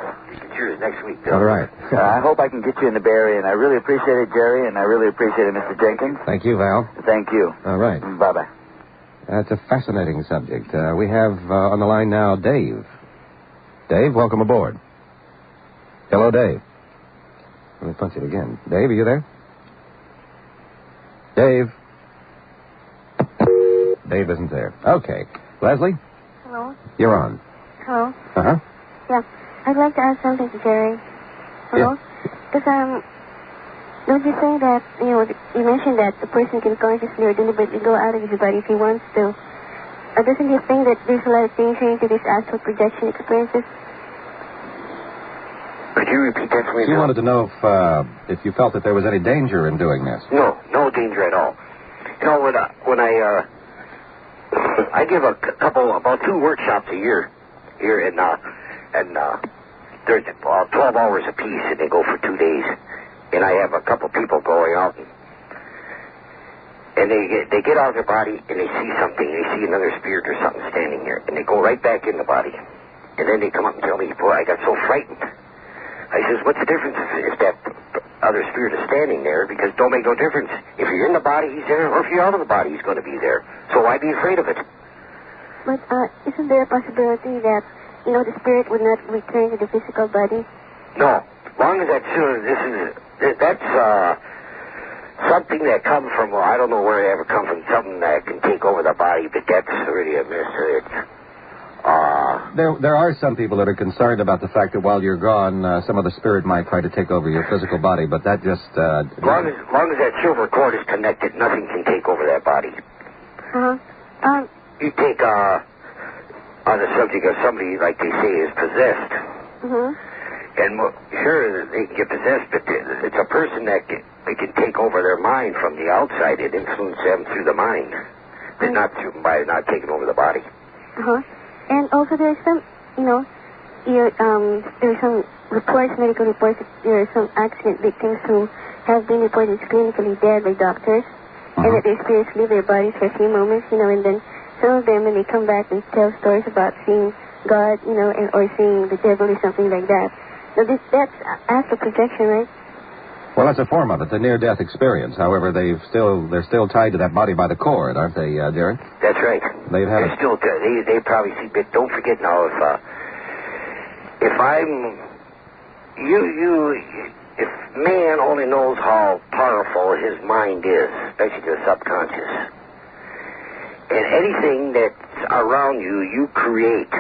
Cheers next week, Bill. All right. I hope I can get you in the Bay Area, and I really appreciate it, Jerry, and I really appreciate it, Mr. Jenkins. Thank you, Val. Thank you. All right. Bye-bye. That's a fascinating subject. We have on the line now Dave. Dave, welcome aboard. Hello, Dave. Let me punch it again. Dave, are you there? Dave? Dave isn't there. Okay. Leslie? Hello? You're on. Hello? Uh-huh. Yeah. I'd like to ask something to Jerry. Hello? Because, don't you say that, you mentioned that a person can consciously or deliberately go out of his body if he wants to. Doesn't you think that there's a lot of danger into these astral projection experiences? Could you repeat that for me, She Bill? wanted to know if you felt that there was any danger in doing this. No danger at all. When I give about 2 workshops a year here in there's 12 hours apiece, and they go for 2 days. And I have a couple people going out, and they get out of their body, and they see something. They see another spirit or something standing here, and they go right back in the body. And then they come up and tell me, boy, I got so frightened. I says, what's the difference if that other spirit is standing there? Because it don't make no difference. If you're in the body, he's there, or if you're out of the body, he's going to be there. So why be afraid of it? But isn't there a possibility that the spirit would not return to the physical body? No. As long as that's something that comes from, well, I don't know where it ever comes from, something that can take over the body, but that's really a mystery. There are some people that are concerned about the fact that while you're gone, some of the spirit might try to take over your physical body, but that just... As long as that silver cord is connected, nothing can take over that body. You take, on the subject of somebody, like they say, is possessed. And sure, they can get possessed, but it's a person that can take over their mind from the outside and influence them through the mind, but not by not taking over the body. And also there's some, there's some reports, medical reports, that there are some accident victims who have been reported clinically dead by doctors, and that their spirits leave their bodies for a few moments, and then some of them, when they come back and tell stories about seeing God, or seeing the devil or something like that. So that's astral projection, right? Well, that's a form of it, the near-death experience. However, they're still tied to that body by the cord, aren't they, Jerry? That's right. They're still they probably see. But don't forget now, if if man only knows how powerful his mind is, especially the subconscious, and anything that's around you, you create.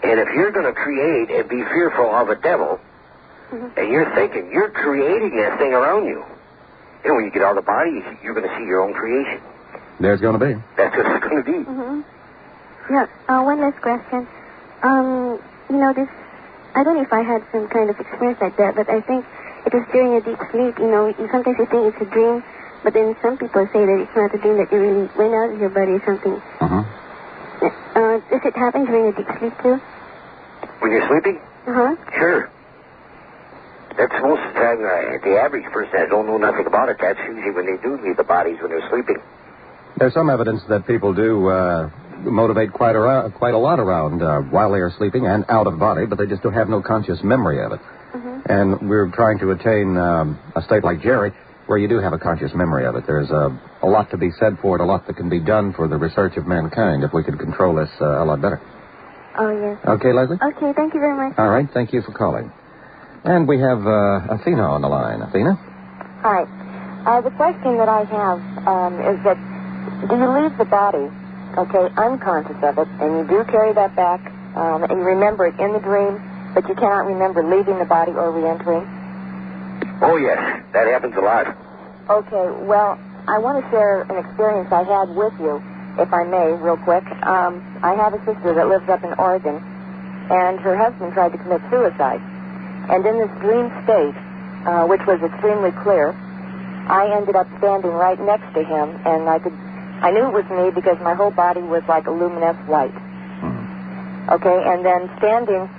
And if you're going to create and be fearful of a devil, and you're thinking, you're creating that thing around you. And when you get out of the body, you're going to see your own creation. There's going to be. That's what it's going to be. Yeah. One last question. This, I don't know if I had some kind of experience like that, but I think it was during a deep sleep. Sometimes you think it's a dream, but then some people say that it's not a dream, that you really went out of your body or something. Does it happen during a deep sleep, too? When you're sleeping? Sure. That's most of the time, the average person that don't know nothing about it, that's usually when they do leave the bodies when they're sleeping. There's some evidence that people do motivate quite a lot around while they are sleeping and out of body, but they just don't have no conscious memory of it. And we're trying to attain a state like Jerry, where you do have a conscious memory of it. There's a lot to be said for it, a lot that can be done for the research of mankind if we could control this a lot better. Oh, yes. Okay, Leslie? Okay, thank you very much. All right, thank you for calling. And we have Athena on the line. Athena? Hi. The question that I have is that do you leave the body, unconscious of it, and you do carry that back, and you remember it in the dream, but you cannot remember leaving the body or re-entering? Oh, yes. That happens a lot. Okay, well, I want to share an experience I had with you, if I may, real quick. I have a sister that lives up in Oregon, and her husband tried to commit suicide. And in this dream state, which was extremely clear, I ended up standing right next to him, and I knew it was me because my whole body was like a luminous light. Okay, and then standing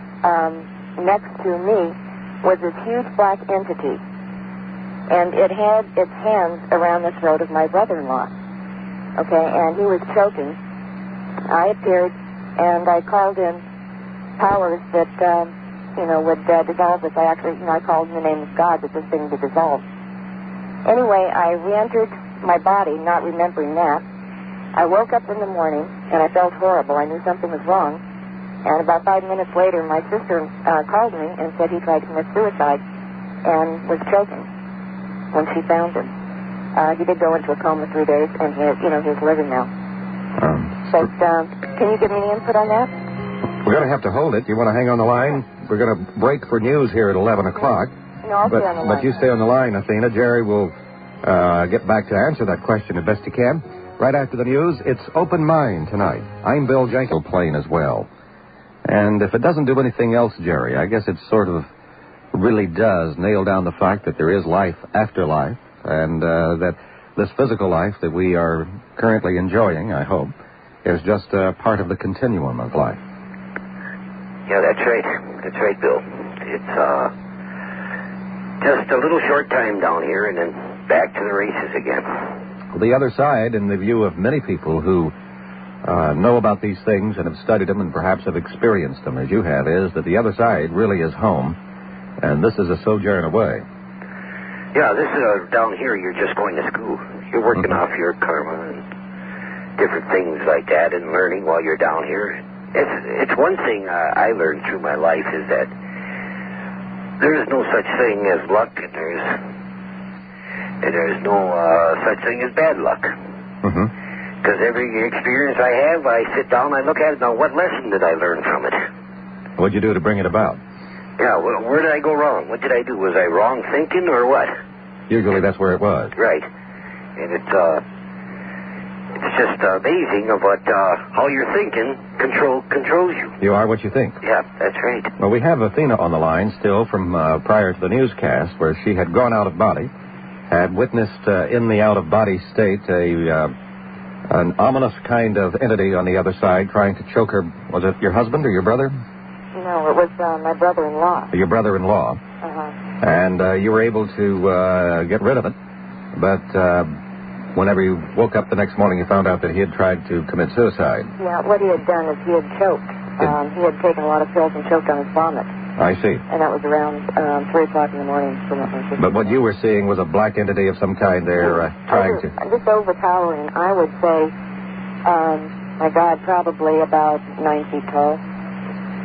next to me was this huge black entity, and it had its hands around the throat of my brother-in-law. Okay, and he was choking. I appeared, and I called in powers that... would dissolve this. I called in the name of God that this thing be dissolved. Anyway, I re-entered my body, not remembering that. I woke up in the morning, and I felt horrible. I knew something was wrong. And about 5 minutes later, my sister called me and said he tried to commit suicide and was choking when she found him. He did go into a coma 3 days, and he's living now. But can you give me any input on that? We're going to have to hold it. You want to hang on the line? We're going to break for news here at 11 o'clock. No, I'll stay on the line. But you stay on the line, Athena. Jerry will get back to answer that question as best he can. Right after the news, it's Open Mind tonight. I'm Bill Jenkins, playing as well. And if it doesn't do anything else, Jerry, I guess it sort of really does nail down the fact that there is life after life, and that this physical life that we are currently enjoying, I hope, is just part of the continuum of life. Yeah, that's right. That's right, Bill. It's just a little short time down here and then back to the races again. The other side, in the view of many people who know about these things and have studied them and perhaps have experienced them as you have, is that the other side really is home, and this is a sojourn away. Yeah, this is down here you're just going to school. You're working off your karma and different things like that and learning while you're down here. It's one thing I learned through my life is that there is no such thing as luck, and there's no such thing as bad luck. Because every experience I have, I sit down, I look at it, now what lesson did I learn from it? What'd you do to bring it about? Yeah, well, where did I go wrong? What did I do? Was I wrong thinking or what? Usually that's where it was. Right. And it's just amazing about how your thinking controls you. You are what you think. Yeah, that's right. Well, we have Athena on the line still from prior to the newscast, where she had gone out of body, had witnessed in the out-of-body state an ominous kind of entity on the other side trying to choke her. Was it your husband or your brother? No, it was my brother-in-law. Your brother-in-law. And you were able to get rid of it. But whenever you woke up the next morning, you found out that he had tried to commit suicide. Yeah, what he had done is he had choked. He had taken a lot of pills and choked on his vomit. I see. And that was around 3 o'clock in the morning. But what you were seeing was a black entity of some kind there trying to... Just overpowering. I would say, my God, probably about 9 feet tall,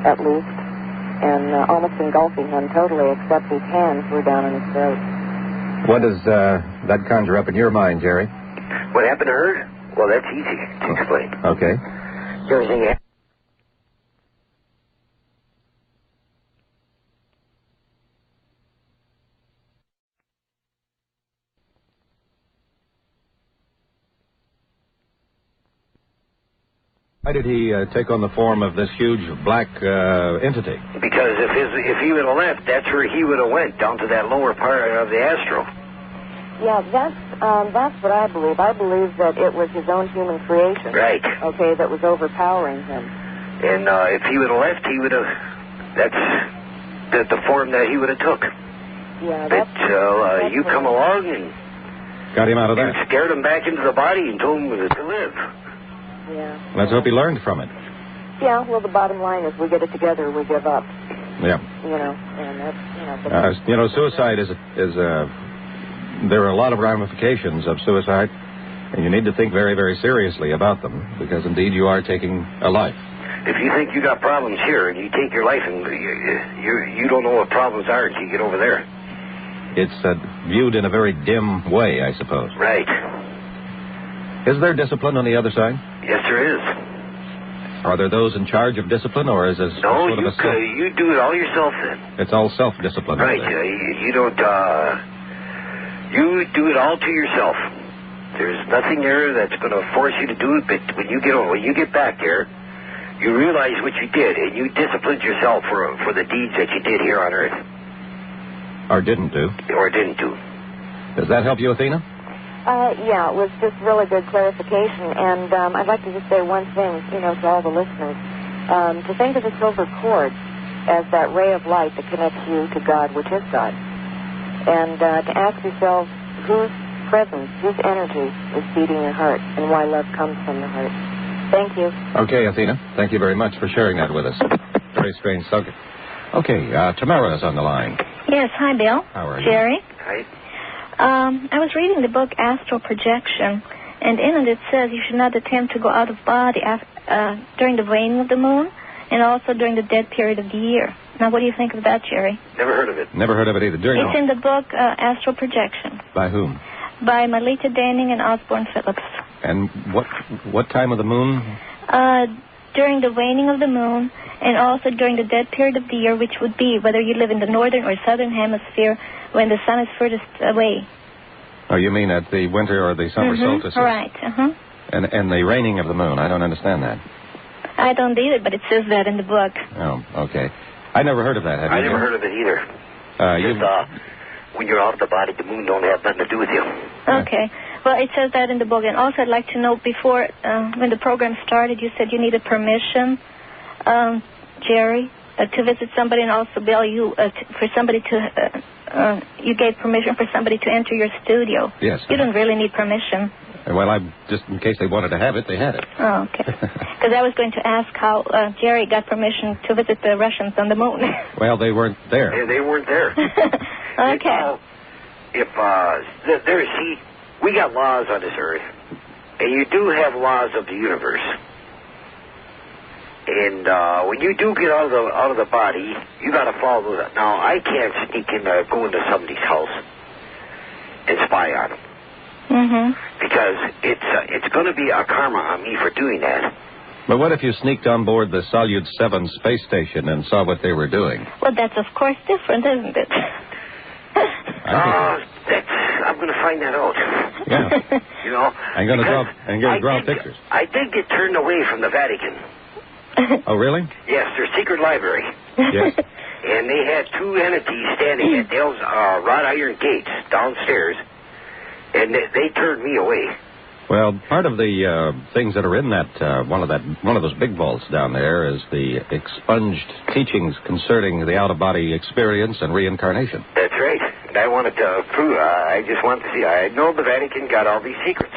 at least. And almost engulfing him totally, except his hands were down on his throat. What does that conjure up in your mind, Jerry? What happened to her? Well, that's easy to explain. Okay. Everything happened. Why did he take on the form of this huge black entity? Because if he would have left, that's where he would have went, down to that lower part of the Astral. Yeah, that's what I believe. I believe that it was his own human creation. Right. Okay, that was overpowering him. And if he would have left, he would have... That's the form that he would have took. Yeah, that's you come along and... Got him out of that. You scared him back into the body and told him to live. Yeah. Let's hope he learned from it. Yeah, well, the bottom line is we get it together, we give up. Yeah. And that's, suicide is there are a lot of ramifications of suicide, and you need to think very, very seriously about them, because indeed you are taking a life. If you think you got problems here and you take your life, and you don't know what problems are until you get over there. It's viewed in a very dim way, I suppose. Right. Is there discipline on the other side? Yes, there is. Are there those in charge of discipline, or is this sort of a self... you do it all yourself then. It's all self-discipline. Right. You don't... you do it all to yourself. There's nothing there that's going to force you to do it, but when you get back there, you realize what you did, and you disciplined yourself for the deeds that you did here on Earth. Or didn't do. Does that help you, Athena? Yeah, it was just really good clarification. And I'd like to just say one thing, to all the listeners. To think of the silver cord as that ray of light that connects you to God, which is God. And to ask yourself whose presence, whose energy is feeding your heart, and why love comes from the heart. Thank you. Okay, Athena. Thank you very much for sharing that with us. Very strange subject. Okay, Tamara is on the line. Yes, hi, Bill. How are you? Jerry. Hi. I was reading the book Astral Projection, and in it says you should not attempt to go out of body during the waning of the moon and also during the dead period of the year. Now, what do you think of that, Jerry? Never heard of it. Never heard of it either. It's in the book Astral Projection. By whom? By Melita Daning and Osborne Phillips. And what time of the moon? During the waning of the moon and also during the dead period of the year, which would be whether you live in the northern or southern hemisphere when the sun is furthest away. Oh, you mean at the winter or the summer solstice? Right, And the waning of the moon. I don't understand that. I don't either, but it says that in the book. Oh, okay. I never heard of that, have you? I never heard of it either. When you're out of the body, the moon don't have nothing to do with you. Okay. Well, it says that in the book. And also, I'd like to know, before, when the program started, you said you needed permission, Jerry, to visit somebody, and also, Bill, you gave permission for somebody to enter your studio. Yes. You don't really need permission. Well, just in case they wanted to have it, they had it. Oh, okay. Because I was going to ask how Jerry got permission to visit the Russians on the moon. Well, they weren't there. Yeah, they weren't there. Okay. We got laws on this earth, and you do have laws of the universe. And when you do get out of the body, you got to follow that. Now, I can't sneak in, go into somebody's house and spy on them. Mm-hmm. Because it's going to be a karma on me for doing that. But what if you sneaked on board the Salyut 7 space station and saw what they were doing? Well, that's of course different, isn't it? I'm going to find that out. Yeah. You know, I'm going to draw pictures. I did get turned away from the Vatican. Oh, really? Yes, their secret library. Yes. And they had two entities standing at those wrought iron gates downstairs, and they turned me away. Well, part of the things that are in that one of those big vaults down there is the expunged teachings concerning the out-of-body experience and reincarnation. That's right. And I wanted to prove. I just wanted to see. I know the Vatican got all these secrets.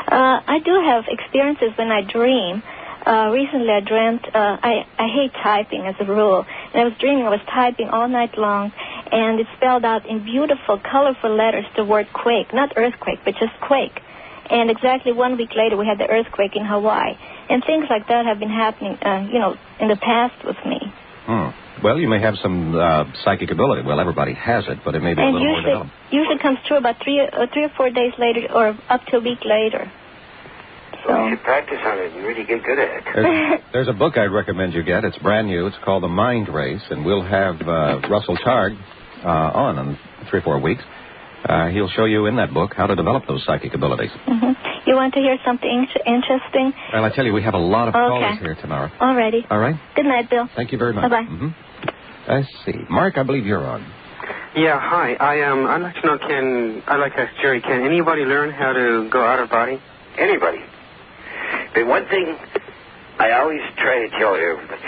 I do have experiences when I dream. Recently I dreamt, I hate typing as a rule, and I was dreaming I was typing all night long, and it spelled out in beautiful, colorful letters the word quake, not earthquake, but just quake. And exactly 1 week later we had the earthquake in Hawaii. And things like that have been happening, in the past with me. Well, you may have some psychic ability. Well, everybody has it, but it may be a little more developed. Usually comes true about 3 or 4 days later, or up to a week later. So you should practice on it and really get good at it. There's a book I'd recommend you get. It's brand new. It's called The Mind Race, and we'll have Russell Targ on in 3 or 4 weeks. He'll show you in that book how to develop those psychic abilities. Mm-hmm. You want to hear something interesting? Well, I tell you, we have a lot of callers here tomorrow. All righty. All right. Good night, Bill. Thank you very much. Bye-bye. Mm-hmm. Let's see. Mark, I believe you're on. Yeah, hi. I'd like to know, I'd like to ask Jerry, can anybody learn how to go out of body? Anybody. But one thing I always try to tell everybody,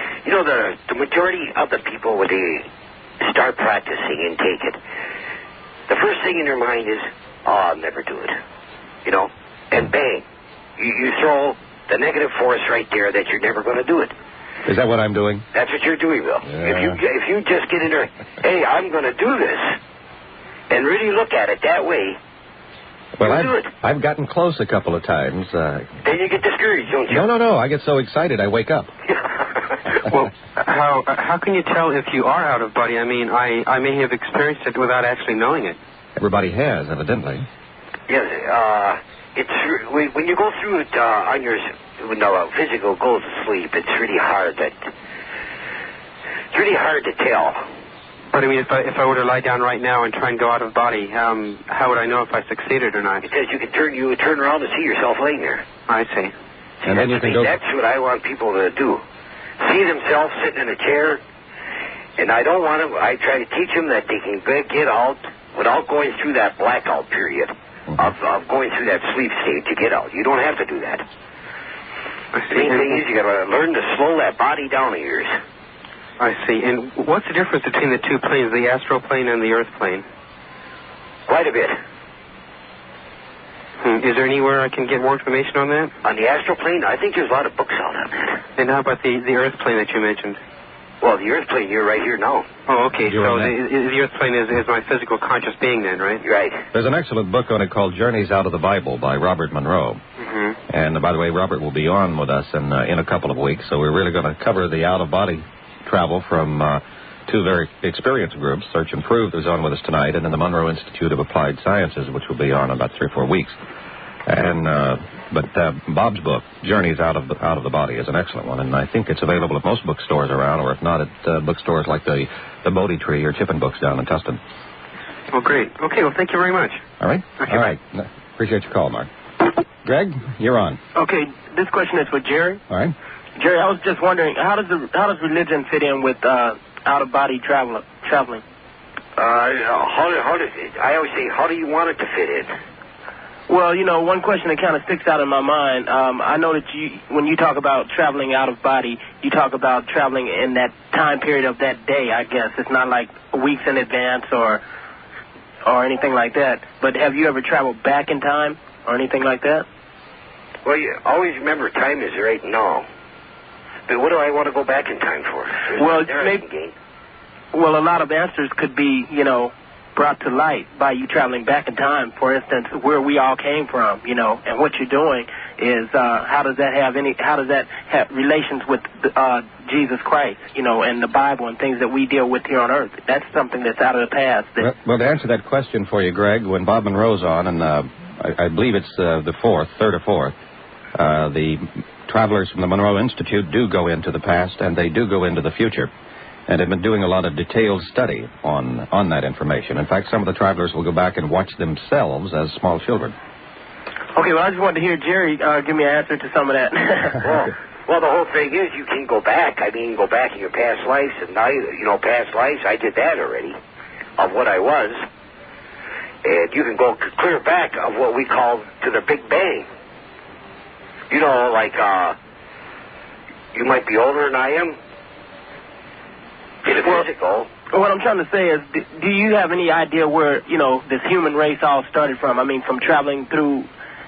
the majority of the people, when they start practicing and take it, the first thing in their mind is, I'll never do it. And bang, you throw the negative force right there that you're never going to do it. Is that what I'm doing? That's what you're doing, Bill. Yeah. If you just get in there, hey, I'm going to do this, and really look at it that way, well, I've gotten close a couple of times. Then you get discouraged, don't you? No. I get so excited I wake up. Well, how can you tell if you are out of body? I mean, I may have experienced it without actually knowing it. Everybody has, evidently. Yes, when you go through it on your physical goes to sleep, it's really hard to tell. But I mean, if I were to lie down right now and try and go out of body, how would I know if I succeeded or not? Because you would turn around and see yourself laying there. I see. And then you can go. That's what I want people to do. See themselves sitting in a chair, and I don't want them. I try to teach them that they can get out without going through that blackout period of going through that sleep state to get out. You don't have to do that. The main thing is you got to learn to slow that body down of yours. I see. And what's the difference between the two planes, the astral plane and the earth plane? Quite a bit. Is there anywhere I can get more information on that? On the astral plane, I think there's a lot of books out on that. And how about the earth plane that you mentioned? Well, the earth plane, you're right here now. Oh, okay. So the earth plane is my physical conscious being then, right? Right. There's an excellent book on it called Journeys Out of the Bible by Robert Monroe. Mm-hmm. And, by the way, Robert will be on with us in a couple of weeks, so we're really going to cover the out-of-body travel from two very experienced groups. Search and Prove is on with us tonight, and then the Monroe Institute of Applied Sciences, which will be on in about 3 or 4 weeks. And but Bob's book, Journeys Out of the Body, is an excellent one, and I think it's available at most bookstores around, or if not, at bookstores like the Bodie Tree or Chippin Books down in Tustin. Oh, great. Okay, well, thank you very much. All right. Okay. All right. Appreciate your call, Mark. Greg, you're on. Okay, this question is for Jerry. All right. Jerry, I was just wondering, how does religion fit in with out-of-body traveling? How does it? I always say, how do you want it to fit in? Well, one question that kind of sticks out in my mind, I know that when you talk about traveling out of body, you talk about traveling in that time period of that day, I guess. It's not like weeks in advance or anything like that. But have you ever traveled back in time or anything like that? Well, you always remember time is right now. But what do I want to go back in time for? Well, a lot of answers could be, brought to light by you traveling back in time. For instance, where we all came from, and what you're doing is how does that have relations with Jesus Christ, and the Bible and things that we deal with here on Earth? That's something that's out of the past. Well, to answer that question for you, Greg, when Bob Monroe's on, and I believe it's the third or fourth, the travelers from the Monroe Institute do go into the past, and they do go into the future, and have been doing a lot of detailed study on that information. In fact, some of the travelers will go back and watch themselves as small children. Okay, well, I just wanted to hear Jerry give me an answer to some of that. Well, the whole thing is you can go back. I mean, go back in your past lives, and now, past lives, I did that already, of what I was. And you can go clear back of what we call to the Big Bang. Like, you might be older than I am. In the physical. What I'm trying to say is, do you have any idea where, this human race all started from? I mean, from traveling through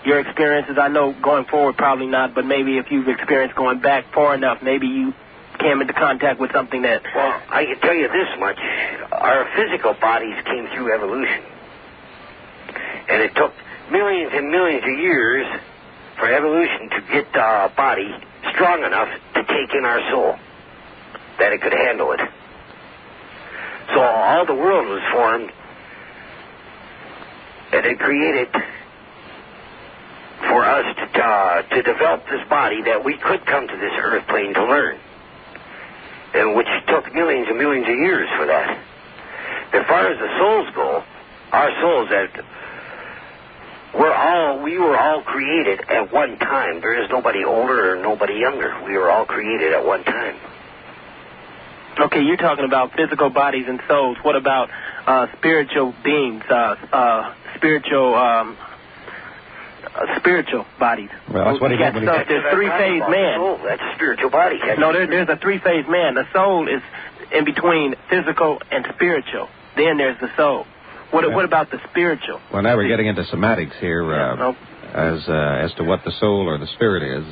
your experiences. I know going forward probably not, but maybe if you've experienced going back far enough, maybe you came into contact with something that... Well, I can tell you this much. Our physical bodies came through evolution. And it took millions and millions of years for evolution to get our body strong enough to take in our soul, that it could handle it. So all the world was formed, and it created for us to develop this body that we could come to this earth plane to learn, and which took millions and millions of years for that. As far as the souls go, our souls we were all created at one time. There is nobody older or nobody younger. We were all created at one time. Okay, you're talking about physical bodies and souls. What about spiritual beings, spiritual bodies? Well, that's what he got when he... There's three-phase man. Oh, that's a spiritual body. No, there's a three-phase man. The soul is in between physical and spiritual. Then there's the soul. What about the spiritual? Well, now we're getting into semantics here as to what the soul or the spirit is.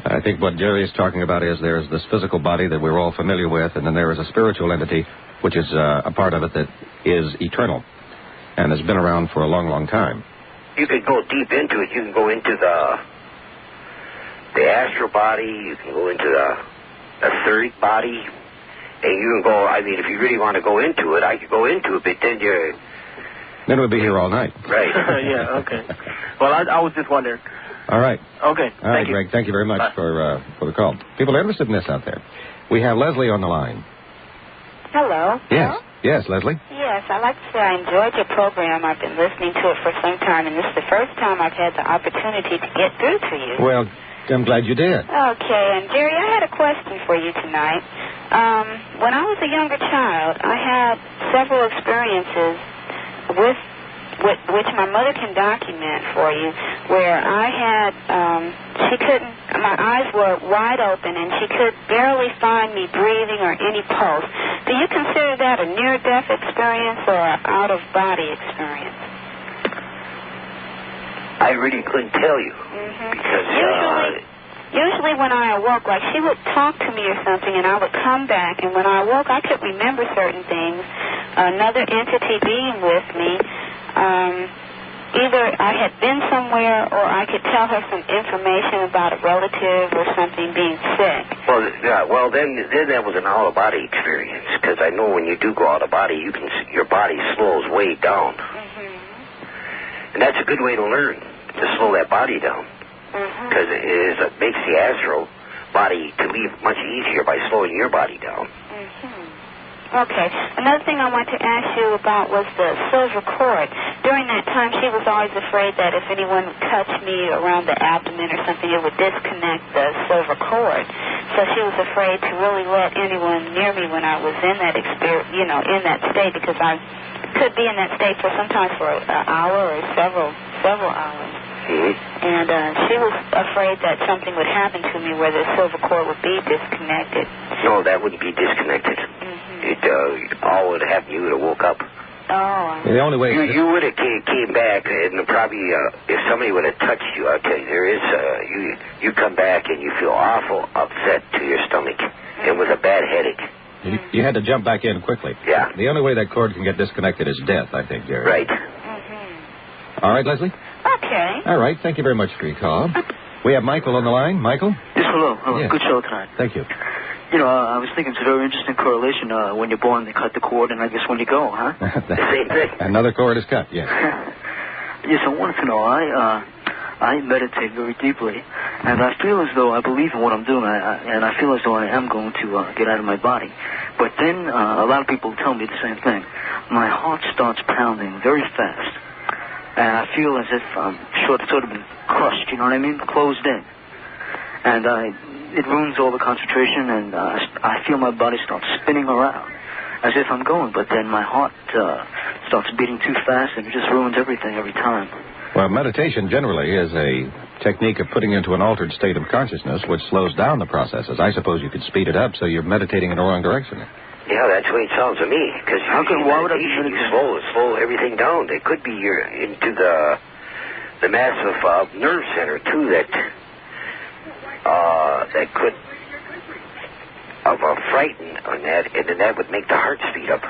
I think what Jerry is talking about is there's this physical body that we're all familiar with, and then there is a spiritual entity, which is a part of it that is eternal and has been around for a long, long time. You could go deep into it. You can go into the astral body. You can go into the etheric body. And you can go, I mean, if you really want to go into it, I could go into it, but then you're... Then we'll be here all night. Right. Yeah, okay. Well, I was just wondering. All right. Okay. All right, Greg, thank you very much for the call. People are interested in this out there. We have Leslie on the line. Hello. Yes. Hello? Yes, Leslie. Yes, I'd like to say I enjoyed your program. I've been listening to it for some time, and this is the first time I've had the opportunity to get through to you. Well, I'm glad you did. Okay, and Jerry, I had a question for you tonight. When I was a younger child, I had several experiences which my mother can document for you, where I had, my eyes were wide open and she could barely find me breathing or any pulse. Do you consider that a near-death experience or an out-of-body experience? I really couldn't tell you. Because usually when I awoke, like she would talk to me or something, and I would come back, and when I awoke, I could remember certain things. Another entity being with me. Either I had been somewhere, or I could tell her some information about a relative or something being sick. Well, yeah. Well, then that was an out-of-body experience, because I know when you do go out-of-body, your body slows way down. And that's a good way to learn, to slow that body down. Because it makes the astral body to leave much easier by slowing your body down. Okay. Another thing I wanted to ask you about was the silver cord. During that time, she was always afraid that if anyone would touch me around the abdomen or something, it would disconnect the silver cord. So she was afraid to really let anyone near me when I was in that experience, in that state, because I could be in that state for sometimes for an hour or several hours. And she was afraid that something would happen to me where the silver cord would be disconnected. No, that wouldn't be disconnected. All would happen, you would have woke up. Oh. The only way... You would have came back, and probably if somebody would have touched you, I'll tell you, there is... you come back and you feel awful upset to your stomach and with a bad headache. You had to jump back in quickly. Yeah. The only way that cord can get disconnected is death, I think, Jerry. Right. All right, Leslie? Okay. All right. Thank you very much for your call. We have Michael on the line. Michael? Yes, hello. Yeah. Good show tonight. Thank you. You know, I was thinking it's a very interesting correlation. When you're born, they cut the cord, and I guess when you go, huh? Same thing. Another cord is cut, yes. Yes, I wanted to know. I meditate very deeply, and I feel as though I believe in what I'm doing, and I feel as though I am going to get out of my body. But then a lot of people tell me the same thing. My heart starts pounding very fast, and I feel as if I'm sort of been crushed, you know what I mean? Closed in. And it ruins all the concentration, and I feel my body starts spinning around as if I'm going, but then my heart starts beating too fast, and it just ruins everything every time. Well, meditation generally is a technique of putting you into an altered state of consciousness, which slows down the processes. I suppose you could speed it up so you're meditating in the wrong direction. Yeah, that's the way it sounds to me. Because why would I be you slow everything down. It could be you're into the massive nerve center too that could frighten on that, and then that would make the heart speed up.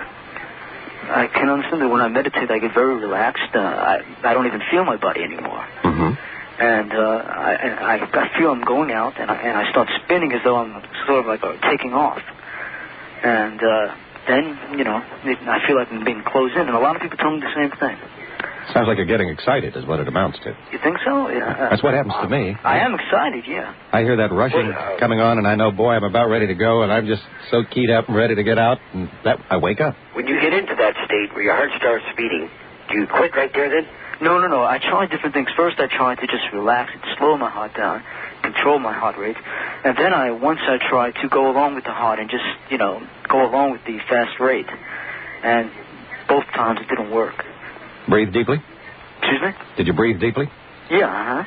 I can understand that when I meditate, I get very relaxed. I don't even feel my body anymore. Mm-hmm. And I feel I'm going out, and I start spinning as though I'm sort of like taking off. And then, you know, I feel like I'm being closed in, and a lot of people tell me the same thing. Sounds like you're getting excited is what it amounts to. You think so? Yeah. That's what happens to me. I am excited, yeah. I hear that rushing coming on, and I know, boy, I'm about ready to go, and I'm just so keyed up and ready to get out, and I wake up. When you get into that state where your heart starts beating, do you quit right there then? No. I tried different things. First, I tried to just relax and slow my heart down, control my heart rate. And then once I tried to go along with the heart and just, you know, go along with the fast rate. And both times it didn't work. Breathe deeply? Excuse me? Did you breathe deeply? Yeah,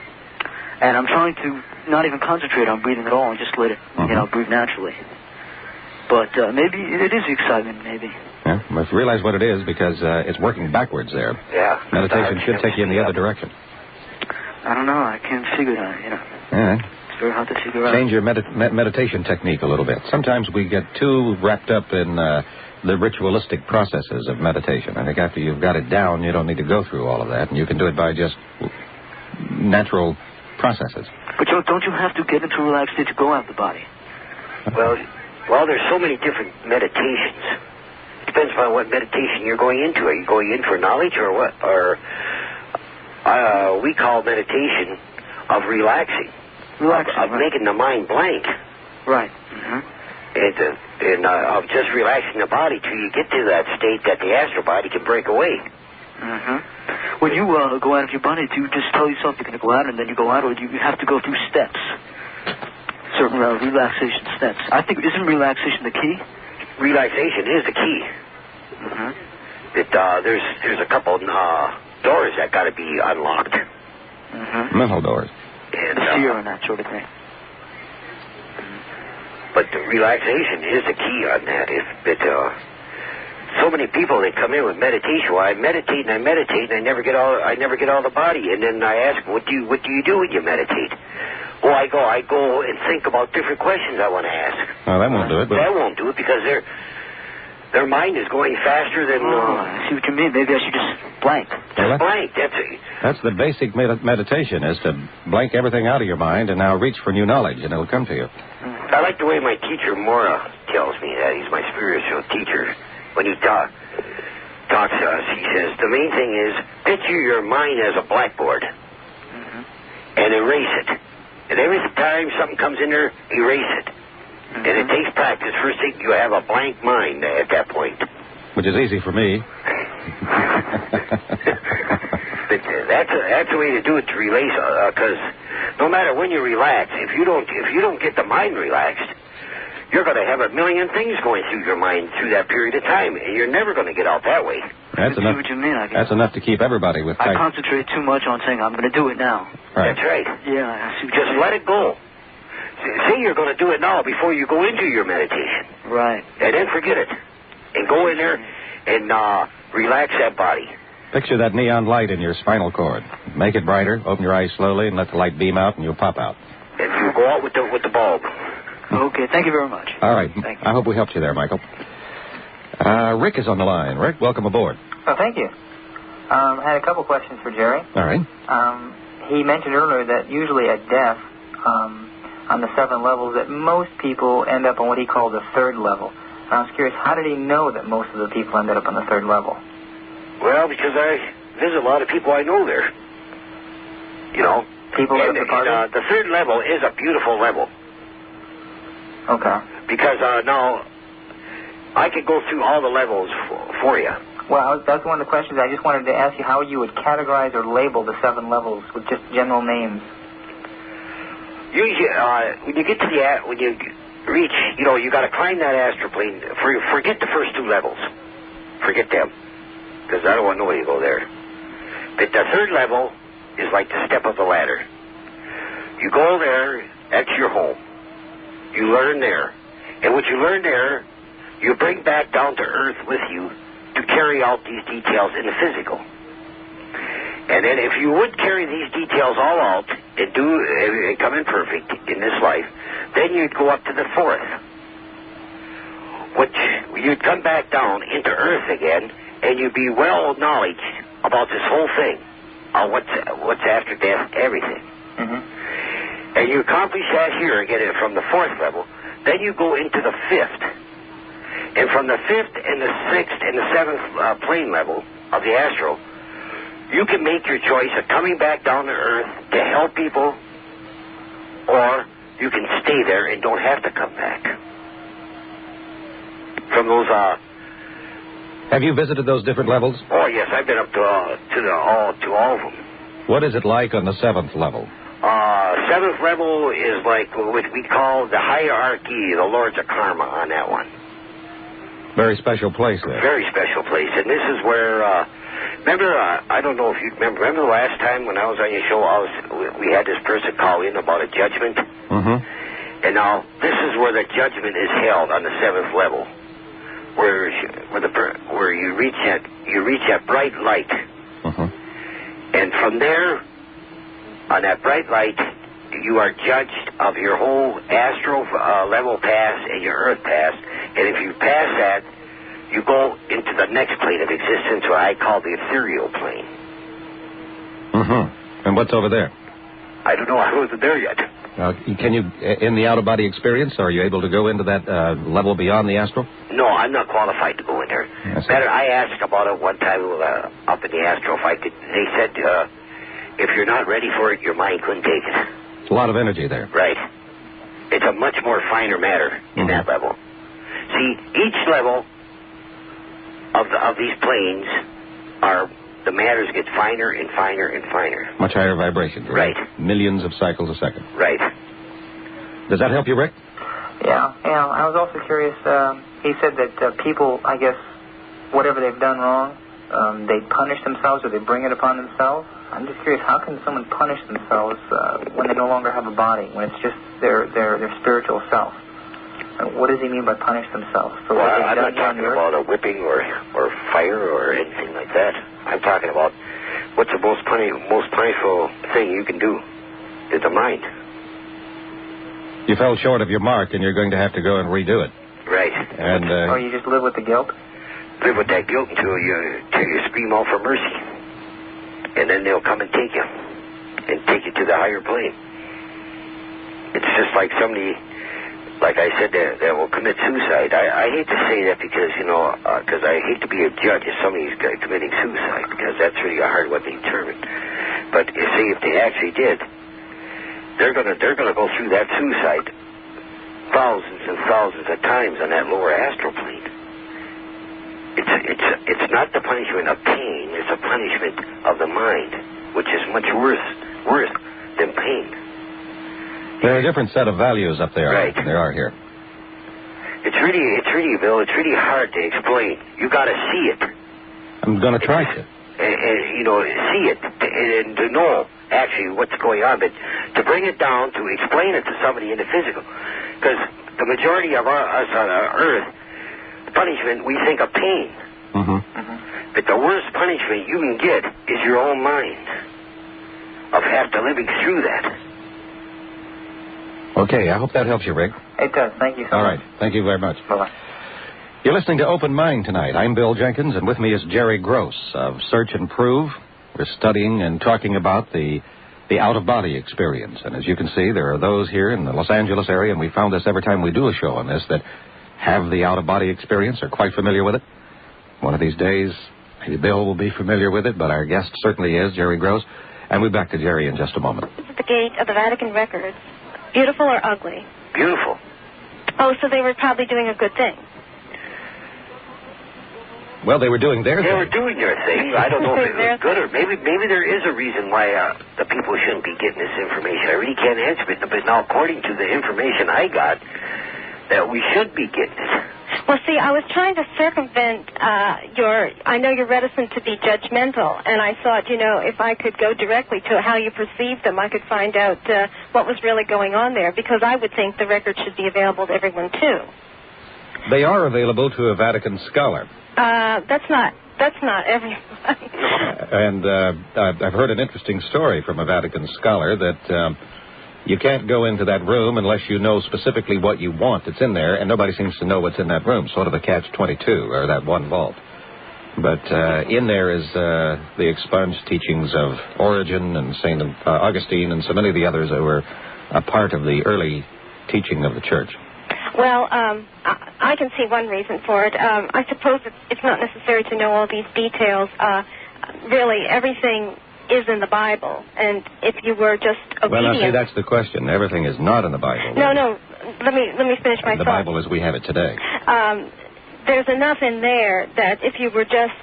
And I'm trying to not even concentrate on breathing at all and just let it, you know, breathe naturally. But maybe it is excitement, maybe. Yeah, you must realize what it is because it's working backwards there. Yeah. Meditation should take you in the other direction. I don't know. I can't figure it out, you know. Yeah. It's very hard to figure out. Change your meditation technique a little bit. Sometimes we get too wrapped up in the ritualistic processes of meditation. I think after you've got it down, you don't need to go through all of that, and you can do it by just natural processes. But don't you have to get into a relaxed state to go out the body? Well, there's so many different meditations. Depends on what meditation you're going into. Are you going in for knowledge or what? Or we call meditation of relaxing. Of making the mind blank. Right. Mm-hmm. And of just relaxing the body till you get to that state that the astral body can break away. Mm-hmm. When you go out of your body, do you just tell yourself you're going to go out and then you go out, or do you have to go through steps? Certain relaxation steps. I think, isn't relaxation the key? Relaxation is the key. Mm-hmm. There's a couple doors that got to be unlocked. Mm-hmm. Mental doors. And, fear and that sort of thing. But the relaxation is the key on that. So many people that come in with meditation. Well, I meditate and I never get all the body. And then I ask, what do you do when you meditate? Well, I go and think about different questions I want to ask. Well, that won't do it. But that won't do it because their mind is going faster than... I see what you mean. Maybe I should just blank. Blank. That's the basic meditation, is to blank everything out of your mind and now reach for new knowledge, and it'll come to you. I like the way my teacher, Mora, tells me that. He's my spiritual teacher. When he talks to us, he says, the main thing is picture your mind as a blackboard and erase it. And every time something comes in there, erase it. And it takes practice. First thing, you have a blank mind at that point. Which is easy for me. But that's the way to do it, to release. Because no matter when you relax, if you don't get the mind relaxed, you're going to have a million things going through your mind through that period of time, and you're never going to get out that way. That's enough. See what you mean, I guess. That's enough to keep everybody with tight. I concentrate too much on saying I'm going to do it now. Right. That's right. Yeah, I see what just let it go. Say you're going to do it now before you go into your meditation. Right. And then forget it. And go in there and relax that body. Picture that neon light in your spinal cord. Make it brighter, open your eyes slowly, and let the light beam out, and you'll pop out. And you'll go out with the bulb. Okay, thank you very much. All right. Thank you. I hope we helped you there, Michael. Rick is on the line. Rick, welcome aboard. Oh, thank you. I had a couple questions for Jerry. All right. He mentioned earlier that usually at death, on the 7 levels, that most people end up on what he called the 3rd level. And I was curious, how did he know that most of the people ended up on the 3rd level? Well, because I visit a lot of people I know there. You know? People and, the 3rd level is a beautiful level. Okay. Because now, I could go through all the levels for you. Well, that's one of the questions I just wanted to ask you, how you would categorize or label the 7 levels with just general names. Usually, when you get to when you reach, you got to climb that astral plane. Forget the first 2 levels. Forget them. Because I don't want nobody to go there. But the 3rd level is like the step of the ladder. You go there, that's your home. You learn there. And what you learn there, you bring back down to earth with you to carry out these details in the physical. And then if you would carry these details all out and come in perfect in this life, then you'd go up to the 4th. Which you'd come back down into earth again, and you'd be well knowledge about this whole thing, what's after death, everything. Mm-hmm. And you accomplish that here, get it from the 4th level, then you go into the 5th. And from the 5th and the 6th and the 7th plane level of the astral, you can make your choice of coming back down to earth to help people, or you can stay there and don't have to come back. From those, Have you visited those different levels? Oh, yes, I've been up to all of them. What is it like on the 7th level? 7th level is like what we call the hierarchy, the Lords of Karma on that one. Very special place there. Very special place. And this is where, remember, I don't know if you remember the last time when I was on your show, we had this person call in about a judgment. Mm-hmm. And now, this is where the judgment is held on the 7th level, where you reach that bright light. Mm-hmm. And from there, on that bright light, you are judged of your whole astral level pass and your earth pass. And if you pass that, you go into the next plane of existence, what I call the ethereal plane. Mm-hmm. And what's over there? I don't know. I wasn't there yet. Can you, in the out-of-body experience, are you able to go into that level beyond the astral? No, I'm not qualified to go in there. I asked about it one time up in the astral. If I could, they said, if you're not ready for it, your mind couldn't take it. It's a lot of energy there. Right. It's a much more finer matter in that level. See, each level of these planes the matters get finer and finer and finer. Much higher vibration. Right. Millions of cycles a second. Right. Does that help you, Rick? Yeah. I was also curious. He said that people, I guess, whatever they've done wrong, they punish themselves or they bring it upon themselves. I'm just curious, how can someone punish themselves when they no longer have a body, when it's just their spiritual self? What does he mean by punish themselves? For what I'm not talking about a whipping or fire or anything like that. I'm talking about what's the most punishful thing you can do is the mind. You fell short of your mark, and you're going to have to go and redo it. Right. And or you just live with the guilt? Live with that guilt until you scream out for mercy. And then they'll come and take you to the higher plane. It's just like somebody, like I said, that will commit suicide. I hate to say that because I hate to be a judge if somebody's committing suicide, because that's really a hard one to determine. But if they actually did, they're gonna go through that suicide thousands and thousands of times on that lower astral plane. It's not the punishment of pain, it's a punishment of the mind, which is much worse than pain. There are a different set of values up there. Right. There are here. It's really, Bill, it's really hard to explain. You got to see it. I'm going to try to. And see it and to know actually what's going on. But to bring it down, to explain it to somebody in the physical. Because the majority of us on Earth, punishment, we think of pain. Mm-hmm. Mm-hmm. But the worst punishment you can get is your own mind of after living through that. Okay, I hope that helps you, Rick. It does. Thank you so much. All right. Thank you very much. Bye-bye. You're listening to Open Mind tonight. I'm Bill Jenkins, and with me is Jerry Gross of Search and Prove. We're studying and talking about the out-of-body experience. And as you can see, there are those here in the Los Angeles area, and we found this every time we do a show on this, that have the out-of-body experience, are quite familiar with it. One of these days, maybe Bill will be familiar with it, but our guest certainly is, Jerry Gross. And we'll be back to Jerry in just a moment. This is the gate of the Vatican records. Beautiful or ugly? Beautiful. Oh, so they were probably doing a good thing. Well, they were doing their thing. They were doing their thing. I don't know if it was good or maybe there is a reason why the people shouldn't be getting this information. I really can't answer it, but now according to the information I got, that we should be getting it. Well, see, I was trying to circumvent I know you're reticent to be judgmental, and I thought, if I could go directly to how you perceive them, I could find out what was really going on there, because I would think the record should be available to everyone, too. They are available to a Vatican scholar. That's not everyone. And I've heard an interesting story from a Vatican scholar that you can't go into that room unless you know specifically what you want that's in there, and nobody seems to know what's in that room, sort of a catch-22, or that one vault. But in there is the expunged teachings of Origen and St. Augustine and so many of the others that were a part of the early teaching of the Church. Well, I can see one reason for it. I suppose it's not necessary to know all these details. Really, everything is in the Bible, and if you were just obedient... Well, now, see, that's the question. Everything is not in the Bible. No, let me finish my thought. The Bible as we have it today. There's enough in there that if you were just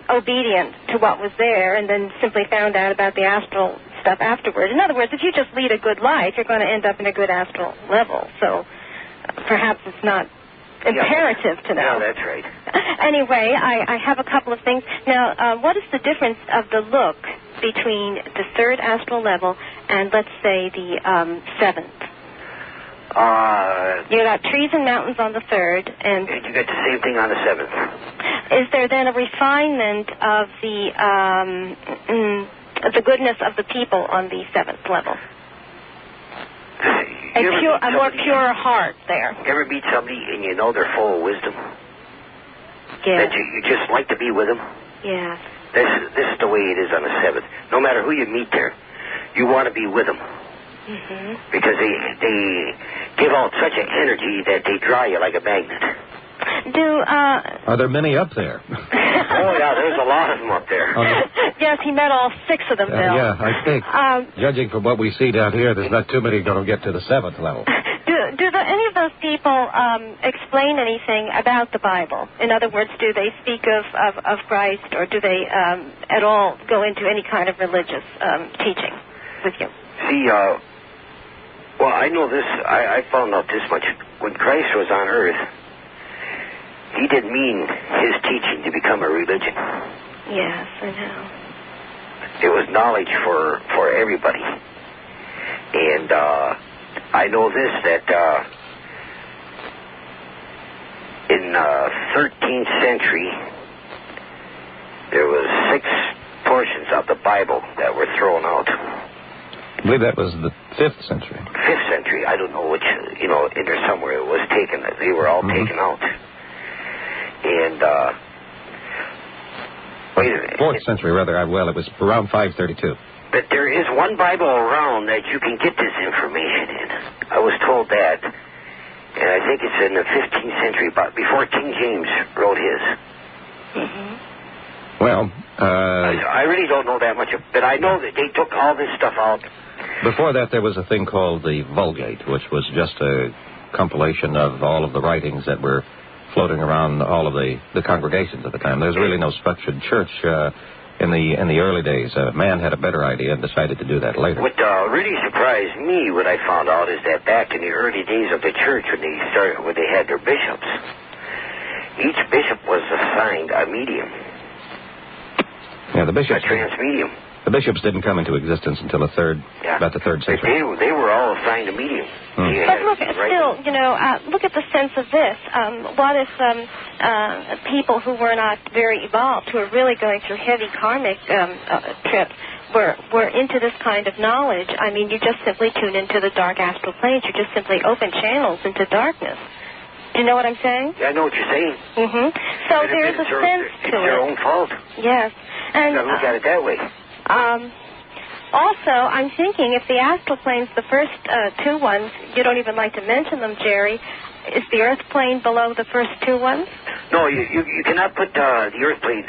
obedient to what was there and then simply found out about the astral stuff afterwards. In other words, if you just lead a good life, you're going to end up in a good astral level. So perhaps it's not imperative to know. No, that's right. Anyway, I have a couple of things. Now, what is the difference of the look between the third astral level and, let's say, the seventh? You got trees and mountains on the third, and you got the same thing on the seventh. Is there then a refinement of the goodness of the people on the seventh level? A more pure heart there. You ever meet somebody and you know they're full of wisdom? Yeah. That you just like to be with them? Yeah. This is the way it is on the seventh. No matter who you meet there, you want to be with them. Mm-hmm. Because they give out such an energy that they draw you like a magnet. Are there many up there? Oh, yeah, there's a lot of them up there. Yes, he met all 6 of them, Bill. Yeah, I think. Judging from what we see down here, there's not too many going to get to the 7th level. Do any of those people explain anything about the Bible? In other words, do they speak of Christ, or do they at all go into any kind of religious teaching with you? See, well, I know this. I found out this much. When Christ was on earth, he didn't mean his teaching to become a religion. Yes, I know. It was knowledge for everybody. And I know this, that in 13th century, there was 6 portions of the Bible that were thrown out. I believe that was the 5th century. 5th century. I don't know which, in there somewhere it was taken. They were all taken out. And, wait a minute. 4th century, rather. Well, it was around 532. But there is one Bible around that you can get this information in. I was told that. And I think it's in the 15th century, but before King James wrote his. Mm-hmm. Well, I really don't know that much, but I know that they took all this stuff out. Before that, there was a thing called the Vulgate, which was just a compilation of all of the writings that were floating around all of the congregations at the time. There was really no structured church in the early days. Man had a better idea and decided to do that later. What really surprised me, what I found out, is that back in the early days of the church, when they had their bishops, each bishop was assigned a medium. Yeah, the bishops. A transmedium. The bishops didn't come into existence until about the 3rd century. They were all assigned a medium. But look, look at the sense of this. What if people who were not very evolved, who were really going through heavy karmic trips, were into this kind of knowledge? I mean, you just simply tune into the dark astral planes. You just simply open channels into darkness. You know what I'm saying? Yeah, I know what you're saying. Mm-hmm. So there's a sense to it. It's your own fault. Yes. And you gotta look at it that way. Also, I'm thinking if the astral plane's the first two ones, you don't even like to mention them, Jerry. Is the Earth plane below the first two ones? No, you cannot put the Earth plane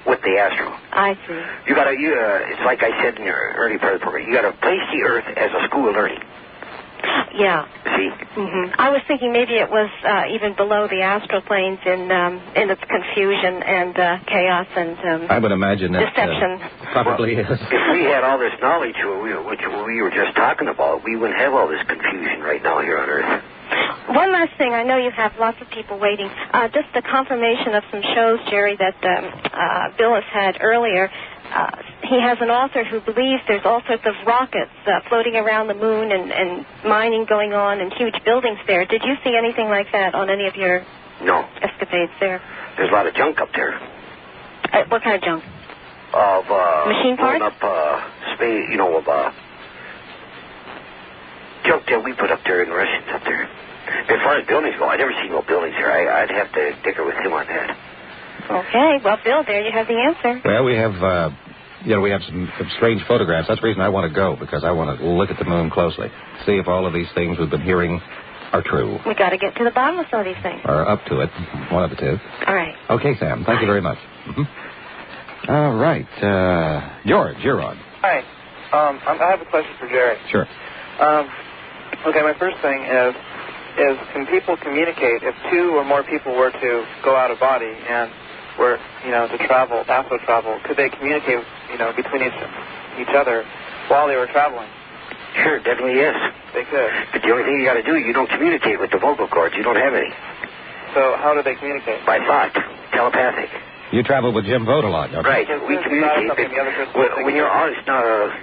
with the astral. I see. You gotta, it's like I said in your early part of the program. You gotta place the Earth as a school of learning. Yeah. See? Mm-hmm. I was thinking maybe it was even below the astral planes in its confusion and chaos and I would imagine that deception. Probably is. If we had all this knowledge, which we were just talking about, we wouldn't have all this confusion right now here on Earth. One last thing. I know you have lots of people waiting. Just a confirmation of some shows, Jerry, that Bill has had earlier. He has an author who believes there's all sorts of rockets floating around the moon and mining going on and huge buildings there. Did you see anything like that on any of your escapades there? There's a lot of junk up there. What kind of junk? Of machine parts? Up space, junk that we put up there in the Russians up there. As far as buildings go, I never seen no buildings here. I'd have to dicker with him on that. Okay, well, Bill, there you have the answer. Well, we have, we have some strange photographs. That's the reason I want to go, because I want to look at the moon closely, see if all of these things we've been hearing are true. We got to get to the bottom of some of these things. Or up to it, one of the two. All right. Okay, Sam. Thank you very much. Mm-hmm. All right, George, you're on. Hi. I have a question for Jerry. Sure. Okay, my first thing is can people communicate if two or more people were to go out of body and were, to travel, astral travel, could they communicate, between each other while they were traveling? Sure, definitely yes. They could. But the only thing you got to do, you don't communicate with the vocal cords. You don't have any. So how do they communicate? By thought, telepathic. You travel with Jim Vogt a lot, don't you? Right. We communicate. When you're out, it's not a...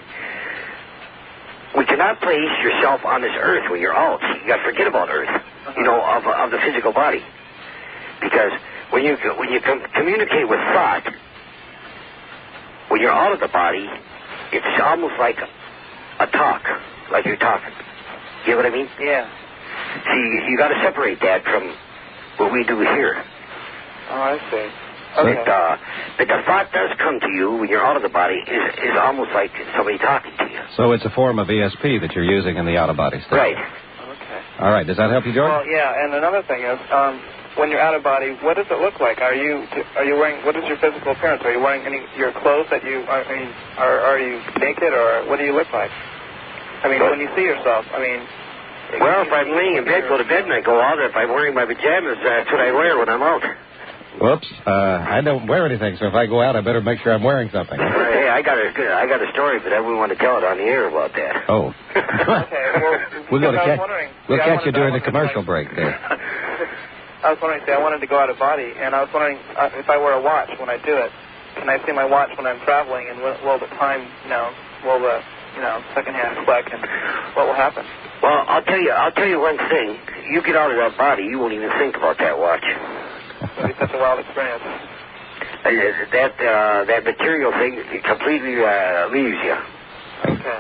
We cannot place yourself on this Earth when you're out. You got to forget about Earth, of the physical body. Because when you communicate with thought, when you're out of the body, it's almost like a talk, like you're talking. You know what I mean? Yeah. See, you got to separate that from what we do here. Oh, I see. Okay. But the thought does come to you when you're out of the body is almost like somebody talking to you. So it's a form of ESP that you're using in the out-of-body state. Right. Okay. All right. Does that help you, George? Well, yeah. And another thing is, when you're out of body, what does it look like? Are you wearing? What is your physical appearance? Are you wearing your clothes that you? Are you naked or what do you look like? When you see yourself, Well, if I'm laying in bed, go to bed, and I go out. If I'm wearing my pajamas, that's what I wear when I'm out. Whoops. I don't wear anything, so if I go out, I better make sure I'm wearing something. Hey, I got a story, but I wouldn't want to tell it on the air about that. Oh. Okay, well, we'll catch you during the commercial break there. I was wondering, I wanted to go out of body, and I was wondering if I wear a watch when I do it, can I see my watch when I'm traveling, and will the time, will the, second hand click, and what will happen? Well, I'll tell you one thing. You get out of that body, you won't even think about that watch. It'll be such a wild experience. That material thing completely leaves you. Okay.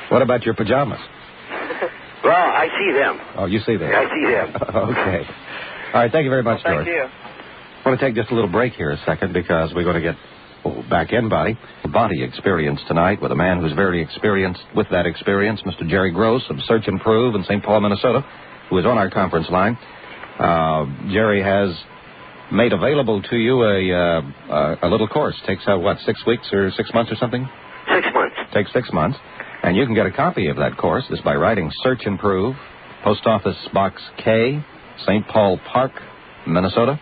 What about your pajamas? Well, I see them. Oh, you see them? I see them. Okay. All right, thank you very much, Thank George. you. I want to take just a little break here a second because we're going to get back in body experience tonight with a man who's very experienced with that experience, Mr. Jerry Gross of Search and Prove in St. Paul, Minnesota, who is on our conference line. Jerry has made available to you a little course. Takes, 6 weeks or 6 months or something? 6 months. Takes 6 months. And you can get a copy of that course just by writing Search and Prove, Post Office Box K, St. Paul Park, Minnesota.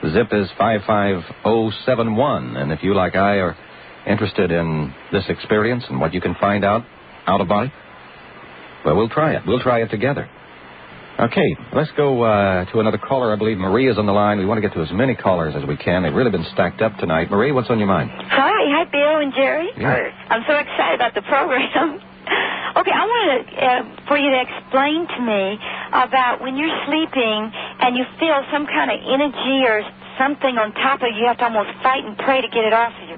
The zip is 55071. And if you, like I, are interested in this experience and what you can find out of body, well, we'll try it. We'll try it together. Okay, let's go to another caller. I believe Marie is on the line. We want to get to as many callers as we can. They've really been stacked up tonight. Marie, what's on your mind? Hi, Bill and Jerry. Yeah. I'm so excited about the program. Okay, I wanted for you to explain to me about when you're sleeping and you feel some kind of energy or something on top of you, you have to almost fight and pray to get it off of you.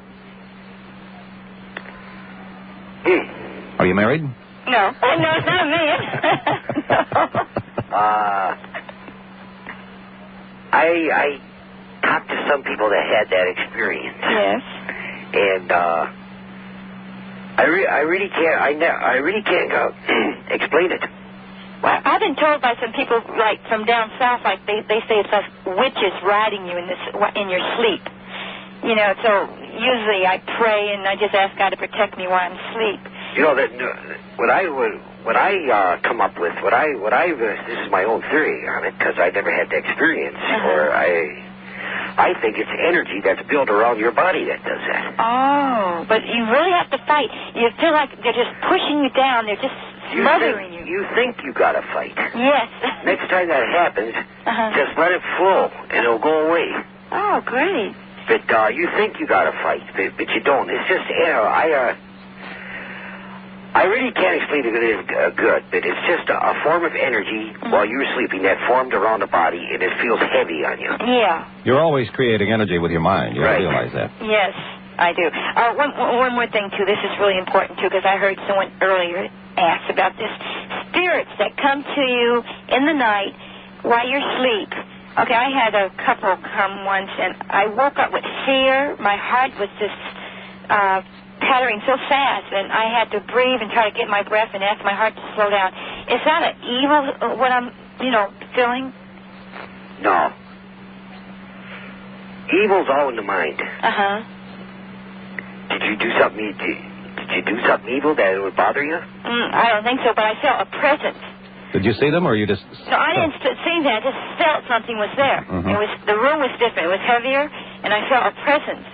Are you married? No. Oh, no, it's not a man. No. I talked to some people that had that experience. Yes. And I really can't explain it. Well, I've been told by some people, like from down south, like they say it's like witches riding you in your sleep. You know, so usually I pray and I just ask God to protect me while I'm asleep. You know that what I come up with, this is my own theory on it because I never had the experience, or I think it's energy that's built around your body that does that. Oh, but you really have to fight. You feel like they're just pushing you down. They're just smothering you. You think you got to fight. Yes. Next time that happens, just let it flow, and it'll go away. Oh, great. But you think you got to fight, but you don't. It's just, I really can't explain it good, but it's just a form of energy while you're sleeping that formed around the body, and it feels heavy on you. Yeah. You're always creating energy with your mind. You realize that. Yes, I do. One more thing, too. This is really important, too, because I heard someone earlier ask about this. Spirits that come to you in the night while you're asleep. Okay, I had a couple come once, and I woke up with fear. My heart was just pattering so fast, and I had to breathe and try to get my breath and ask my heart to slow down. Is that an evil, what I'm, feeling? No. Evil's all in the mind. Did you do something? Did you do something evil that would bother you? I don't think so, but I felt a presence. Did you see them, or you just... No, I didn't see that. I just felt something was there. The room was different. It was heavier, and I felt a presence.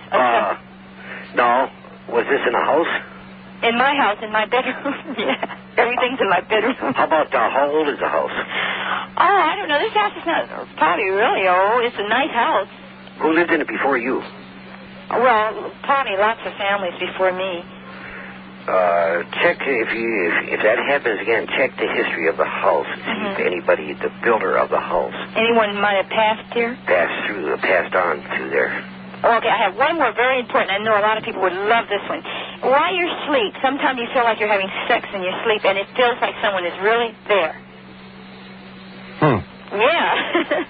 No. Was this in a house? In my house, in my bedroom. Yeah. Everything's in my bedroom. How about how old is the house? Oh, I don't know. This house is not probably really old. It's a nice house. Who lived in it before you? Well, probably lots of families before me. Check if that happens again. Check the history of the house. See if anybody, the builder of the house, anyone might have passed here. Passed on through there. Okay, I have one more very important. I know a lot of people would love this one. While you're asleep, sometimes you feel like you're having sex in your sleep, and it feels like someone is really there. Yeah.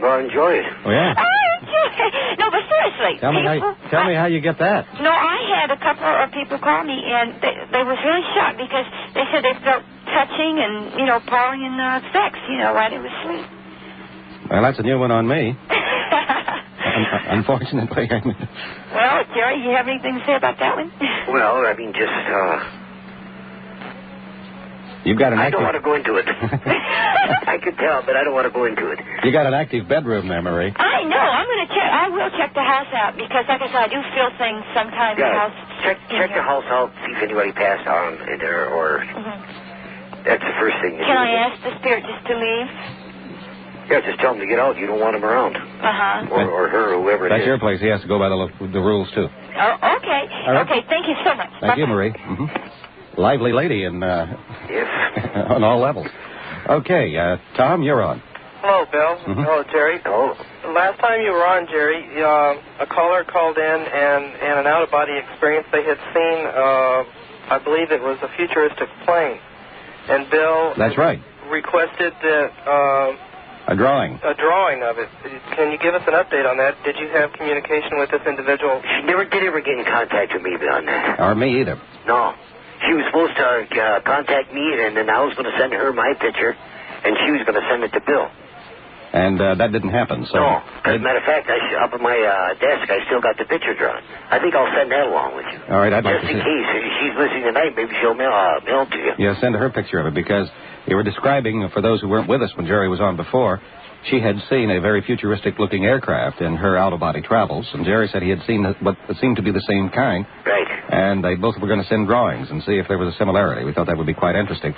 Well, enjoy it. Oh yeah. No, but seriously. Tell me how you get that. No, I had a couple of people call me, and they were really shocked because they said they felt touching and, pawing and sex, while they were asleep. Well, that's a new one on me. Unfortunately. Well, Jerry, you have anything to say about that one? Well, I mean, just, You've got an I don't want to go into it. I could tell, but I don't want to go into it. You got an active bedroom there, Marie. I know. I will check the house out because, like I said, I do feel things sometimes in the house. Check the house out, see if anybody passed on in there, or... That's the first thing you Can I ask the spirit just to leave? Yeah, just tell him to get out. You don't want him around. Or her, or whoever it is. That's your place. He has to go by the rules, too. Oh, okay. Right. Okay, thank you so much. Thank you, Marie. Lively lady and on all levels. Okay, Tom, you're on. Hello, Bill. Hello, Jerry. Hello. Last time you were on, Jerry, a caller called in and an out-of-body experience. They had seen, I believe it was a futuristic plane. And Bill... That's right. ...requested that... A drawing of it. Can you give us an update on that? Did you have communication with this individual? She never did ever get in contact with me on that. Or me either. No. She was supposed to contact me, and then I was going to send her my picture, and she was going to send it to Bill. And that didn't happen, so... No. As a matter of fact, up at my desk, I still got the picture drawn. I think I'll send that along with you. All right, I'd like to see it. Just in case. If she's listening tonight, maybe she'll mail it to you. Yeah, send her a picture of it, because you were describing, for those who weren't with us when Jerry was on before, she had seen a very futuristic-looking aircraft in her out-of-body travels, and Jerry said he had seen what seemed to be the same kind. Right. And they both were going to send drawings and see if there was a similarity. We thought that would be quite interesting.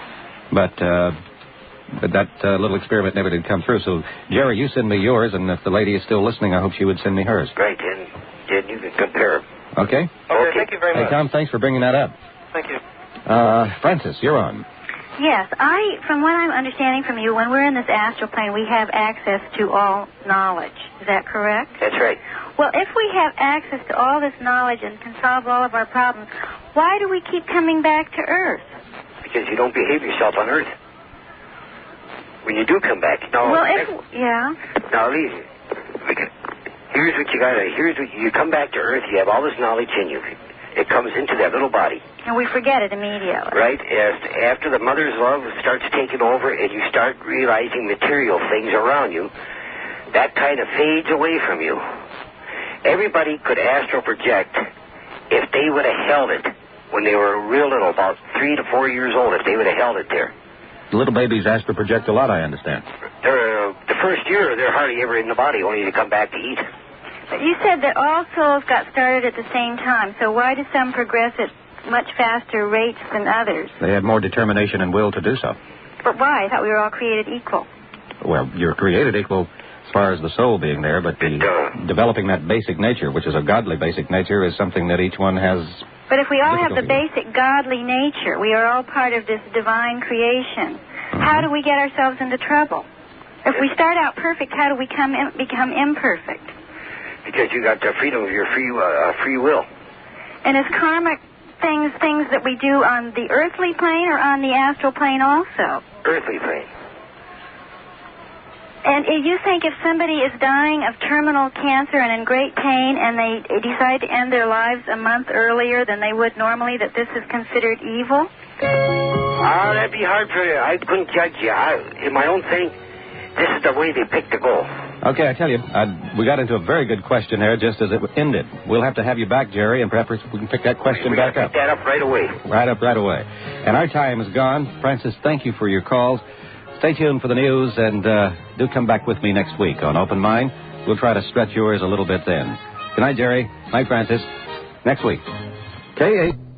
But that little experiment never did come through. So, Jerry, you send me yours, and if the lady is still listening, I hope she would send me hers. Right, and you can compare them. Okay? Okay, thank you very much. Hey, Tom, thanks for bringing that up. Thank you. Francis, you're on. Yes, from what I'm understanding from you, when we're in this astral plane, we have access to all knowledge. Is that correct? That's right. Well, if we have access to all this knowledge and can solve all of our problems, why do we keep coming back to Earth? Because you don't behave yourself on Earth. When you do come back, no. Well, yeah. Now, Here's what you gotta, you come back to Earth, you have all this knowledge in you. It comes into that little body. And we forget it immediately. Right? After the mother's love starts taking over and you start realizing material things around you, that kind of fades away from you. Everybody could astral project if they would have held it when they were real little, about 3 to 4 years old, if they would have held it there. Little babies astral project a lot, I understand. The first year, they're hardly ever in the body, only to come back to eat. But you said that all souls got started at the same time, so why do some progress at much faster rates than others? They have more determination and will to do so. But why? I thought we were all created equal. Well, you're created equal as far as the soul being there, but developing that basic nature, which is a godly basic nature, is something that each one has. But if we all have the basic godly nature, we are all part of this divine creation. How do we get ourselves into trouble? If we start out perfect, how do we become imperfect? Because you got the freedom of your free will. And is karmic things that we do on the earthly plane or on the astral plane also? Earthly plane. And you think if somebody is dying of terminal cancer and in great pain and they decide to end their lives a month earlier than they would normally, that this is considered evil? That'd be hard for you. I couldn't judge you. In my own thing, this is the way they picked to go. Okay, I tell you, we got into a very good question there just as it ended. We'll have to have you back, Jerry, and perhaps we can pick that question back up. Pick that up right away. Right away. And our time is gone. Francis, thank you for your calls. Stay tuned for the news, and do come back with me next week on Open Mind. We'll try to stretch yours a little bit then. Good night, Jerry. Night, Francis. Next week. K8.